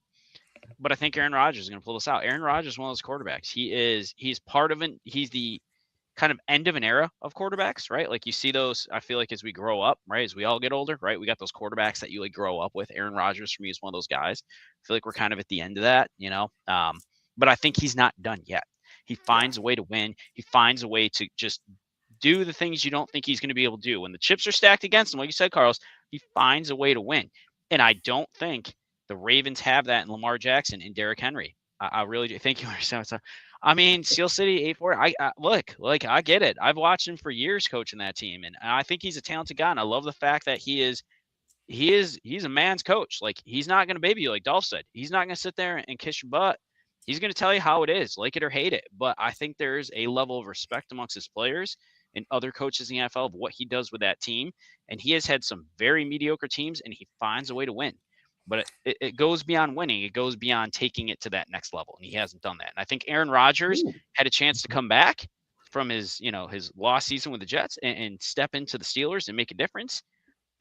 But I think Aaron Rodgers is going to pull this out. Aaron Rodgers is one of those quarterbacks. He's part of he's the kind of end of an era of quarterbacks, right? Like, you see those, I feel like, as we grow up, right? As we all get older, right? We got those quarterbacks that you like grow up with. Aaron Rodgers for me is one of those guys. I feel like we're kind of at the end of that, you know? But I think he's not done yet. He finds a way to win. He finds a way to just do the things you don't think he's going to be able to do. When the chips are stacked against him, like you said, Carlos, he finds a way to win. And I don't think the Ravens have that in Lamar Jackson and Derrick Henry. I really do. Thank you. I mean, Steel City 8-4. I get it. I've watched him for years coaching that team, and I think he's a talented guy. And I love the fact that he's a man's coach. Like, he's not going to baby you, like Dolph said. He's not going to sit there and kiss your butt. He's going to tell you how it is, like it or hate it. But I think there's a level of respect amongst his players and other coaches in the NFL of what he does with that team. And he has had some very mediocre teams, and he finds a way to win. But it goes beyond winning. It goes beyond taking it to that next level, and he hasn't done that. And I think Aaron Rodgers had a chance to come back from his lost season with the Jets and step into the Steelers and make a difference.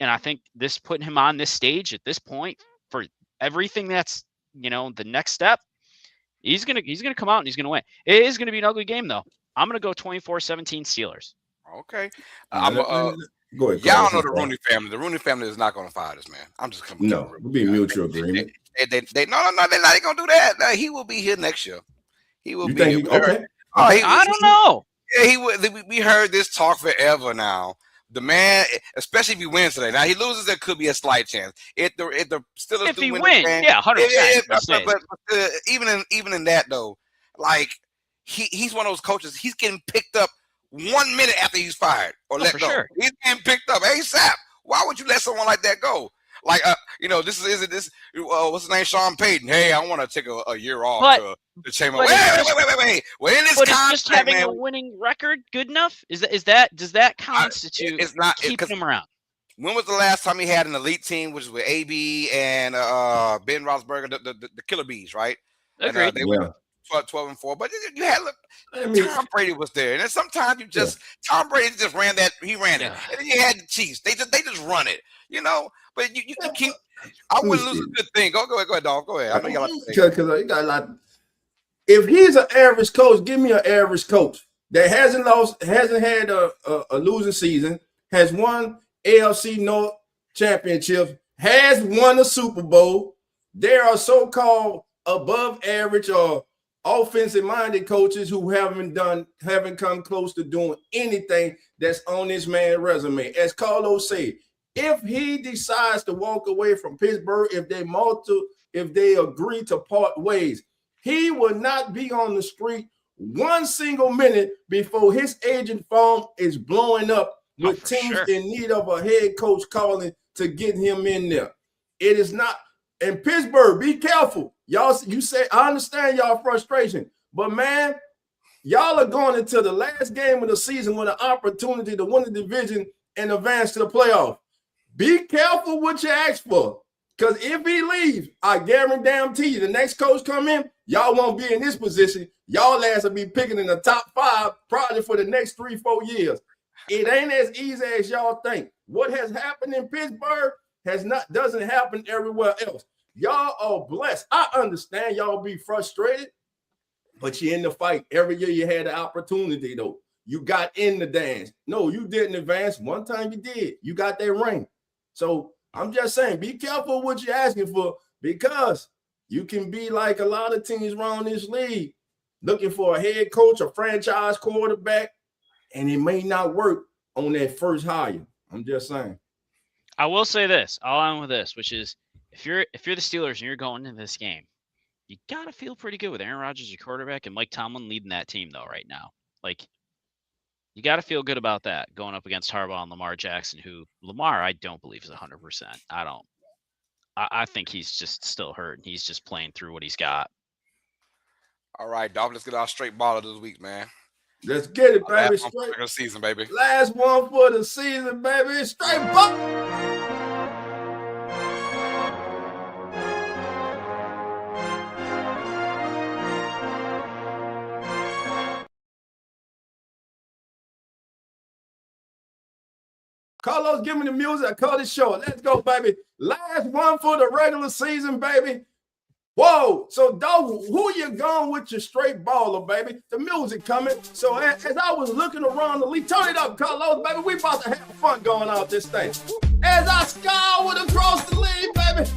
And I think this putting him on this stage at this point for everything that's, the next step, he's gonna come out and he's gonna win. It is gonna be an ugly game, though. I'm gonna go 24-17 Steelers. Okay. Go ahead. Y'all know the Rooney family. The Rooney family is not going to fire this man. I'm just coming. No, it'll be mutual agreement. No, they're not going to do that. No, he will be here next year. He will be here. Okay. I don't know. Yeah, he would. We heard this talk forever now. The man, especially if he wins today. Now, he loses, there could be a slight chance. If the Steelers do win, yeah, 100%. But even in that though, like he's one of those coaches. He's getting picked up 1 minute after he's fired or let go. Sure. He's getting picked up ASAP. Why would you let someone like that go? Like, what's his name? Sean Payton. Hey, I want to take a year off to chamber. Wait. Well, in this contract, just having a winning record good enough? Does that constitute keeping him around? When was the last time he had an elite team, which was with AB and Ben Roethlisberger, the Killer Bees, right? Agreed. They went 12-4, but you had Tom Brady was there, and then sometimes Tom Brady just ran that. He ran it, and then you had the Chiefs. They just run it, But you can keep. I wouldn't lose a good thing. Go ahead, Dolph. Go ahead. I know you got because you got a lot. If he's an average coach, give me an average coach that hasn't had a losing season, has won AFC North championships, has won a Super Bowl. There are so-called above average or offensive-minded coaches who haven't come close to doing anything that's on this man's resume. As Carlos said, if he decides to walk away from Pittsburgh, if they agree to part ways, he will not be on the street one single minute before his agent phone is blowing up with teams in need of a head coach calling to get him in there. It is not. And Pittsburgh, be careful. Y'all, you say, I understand y'all frustration, but man, y'all are going into the last game of the season with an opportunity to win the division and advance to the playoff. Be careful what you ask for, because if he leaves, I guarantee you the next coach come in, y'all won't be in this position. Y'all ass will be picking in the top 5 probably for the next 3-4 years. It ain't as easy as y'all think. What has happened in Pittsburgh doesn't happen everywhere else. Y'all are blessed. I understand y'all be frustrated, but you're in the fight. Every year you had the opportunity, though. You got in the dance. No, you didn't advance. One time you did. You got that ring. So I'm just saying, be careful what you're asking for, because you can be like a lot of teams around this league looking for a head coach, a franchise quarterback, and it may not work on that first hire. I'm just saying. I will say this. I'll end with this, which is if you're the Steelers and you're going into this game, you gotta feel pretty good with Aaron Rodgers, your quarterback, and Mike Tomlin leading that team though right now. Like, you got to feel good about that going up against Harbaugh and Lamar Jackson, who Lamar I don't believe is 100%. I think he's just still hurt, and he's just playing through what he's got. All right, Dolphin, let's get our straight baller this week, man. Let's get it, baby. Last one for the season, baby. Last one for the season, baby. Straight ball. Carlos, give me the music. I call this show. Let's go, baby. Last one for the regular season, baby. Whoa. So, dog, who you going with your straight baller, baby? The music coming. So, as I was looking around the league, turn it up, Carlos, baby. We about to have fun going out this thing. As I scoured across the league, baby,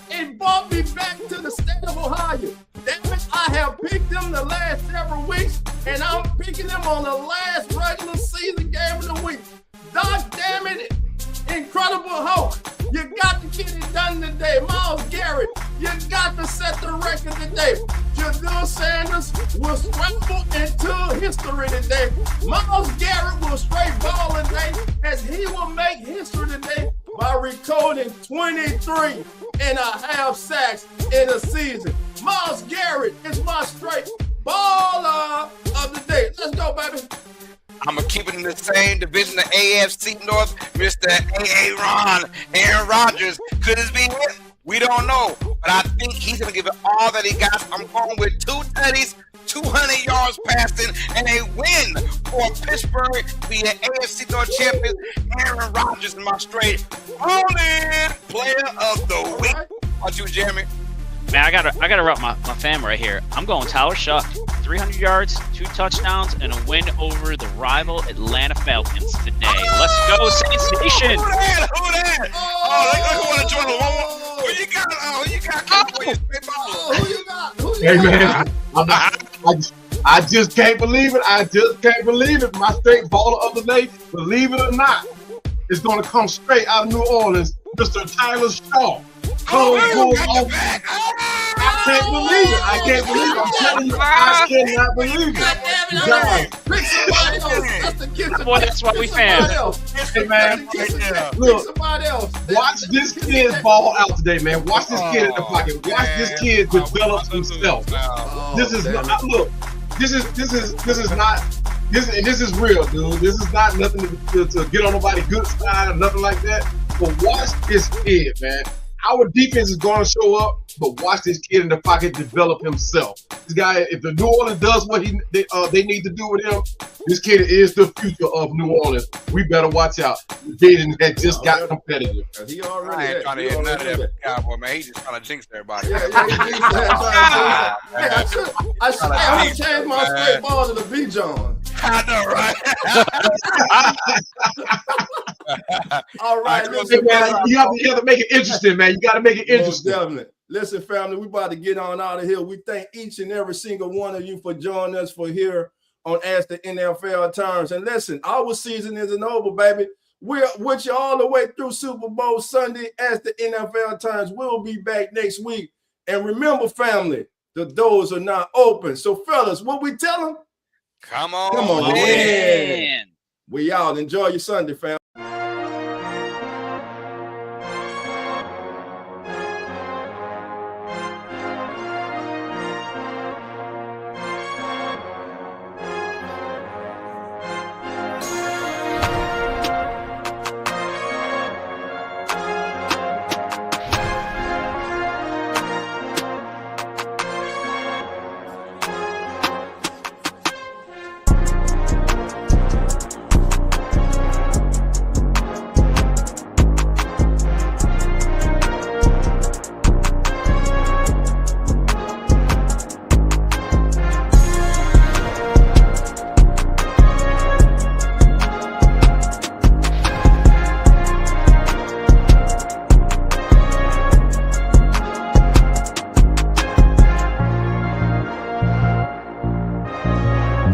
it brought me back to the state of Ohio. Damn it, I have picked them the last several weeks, and I'm picking them on the last regular season game of the week. Doc, damn it, Incredible Hulk, you got to get it done today. Myles Garrett, you got to set the record today. Jadil Sanders will scramble into history today. Myles Garrett will straight ball today, as he will make history today by recording 23.5 sacks in a season. Myles Garrett is my straight baller of the day. Let's go, baby. I'm going to keep it in the same division, the AFC North. Mr. Aaron Rodgers. Could this be it? We don't know. But I think he's going to give it all that he got. I'm going with 2 tutties, 200 yards passing, and a win for Pittsburgh to be the AFC North champion. Aaron Rodgers is my straight all-in player of the week. How about you, Jeremy? Man, I gotta rep my fam right here. I'm going Tyler Shuck, 300 yards, 2 touchdowns, and a win over the rival Atlanta Falcons today. Let's go, Saints Nation! Who that? Oh, they want to join the one. Who you got? Who you got? Hey, man, I just can't believe it. I just can't believe it. My straight baller of the day, believe it or not, is going to come straight out of New Orleans, Mr. Tyler Shaw. I can't believe it. I can't believe it. I'm telling you, I cannot believe it. Pick somebody else. That's the kid. Boy, that's what we fan. Hey, man, look, watch this kid ball out today, man. Watch this kid in the pocket. Watch this kid develop himself. This is not, look, this is not, this is real, dude. This is not nothing to get on nobody's good side or nothing like that. But watch this kid, man. Our defense is going to show up, but watch this kid in the pocket develop himself. This guy, if the New Orleans does what they need to do with him, this kid is the future of New Orleans. We better watch out. Jaden had just got competitive. He already I ain't trying to hit none of that cowboy, man. He just trying to jinx everybody. I should change my straight ball to the B. John. I know, right? All right, listen, man, you have to make it interesting, man. You got to make it interesting. Definitely. Listen, family, we about to get on out of here. We thank each and every single one of you for joining us for here on As the NFL Turns. And listen, our season isn't over, baby. We're with you all the way through Super Bowl Sunday. As the NFL Turns, we'll be back next week. And remember, family, the doors are not open. So, fellas, what we tell them? Come on, in. We out. Enjoy your Sunday, fam.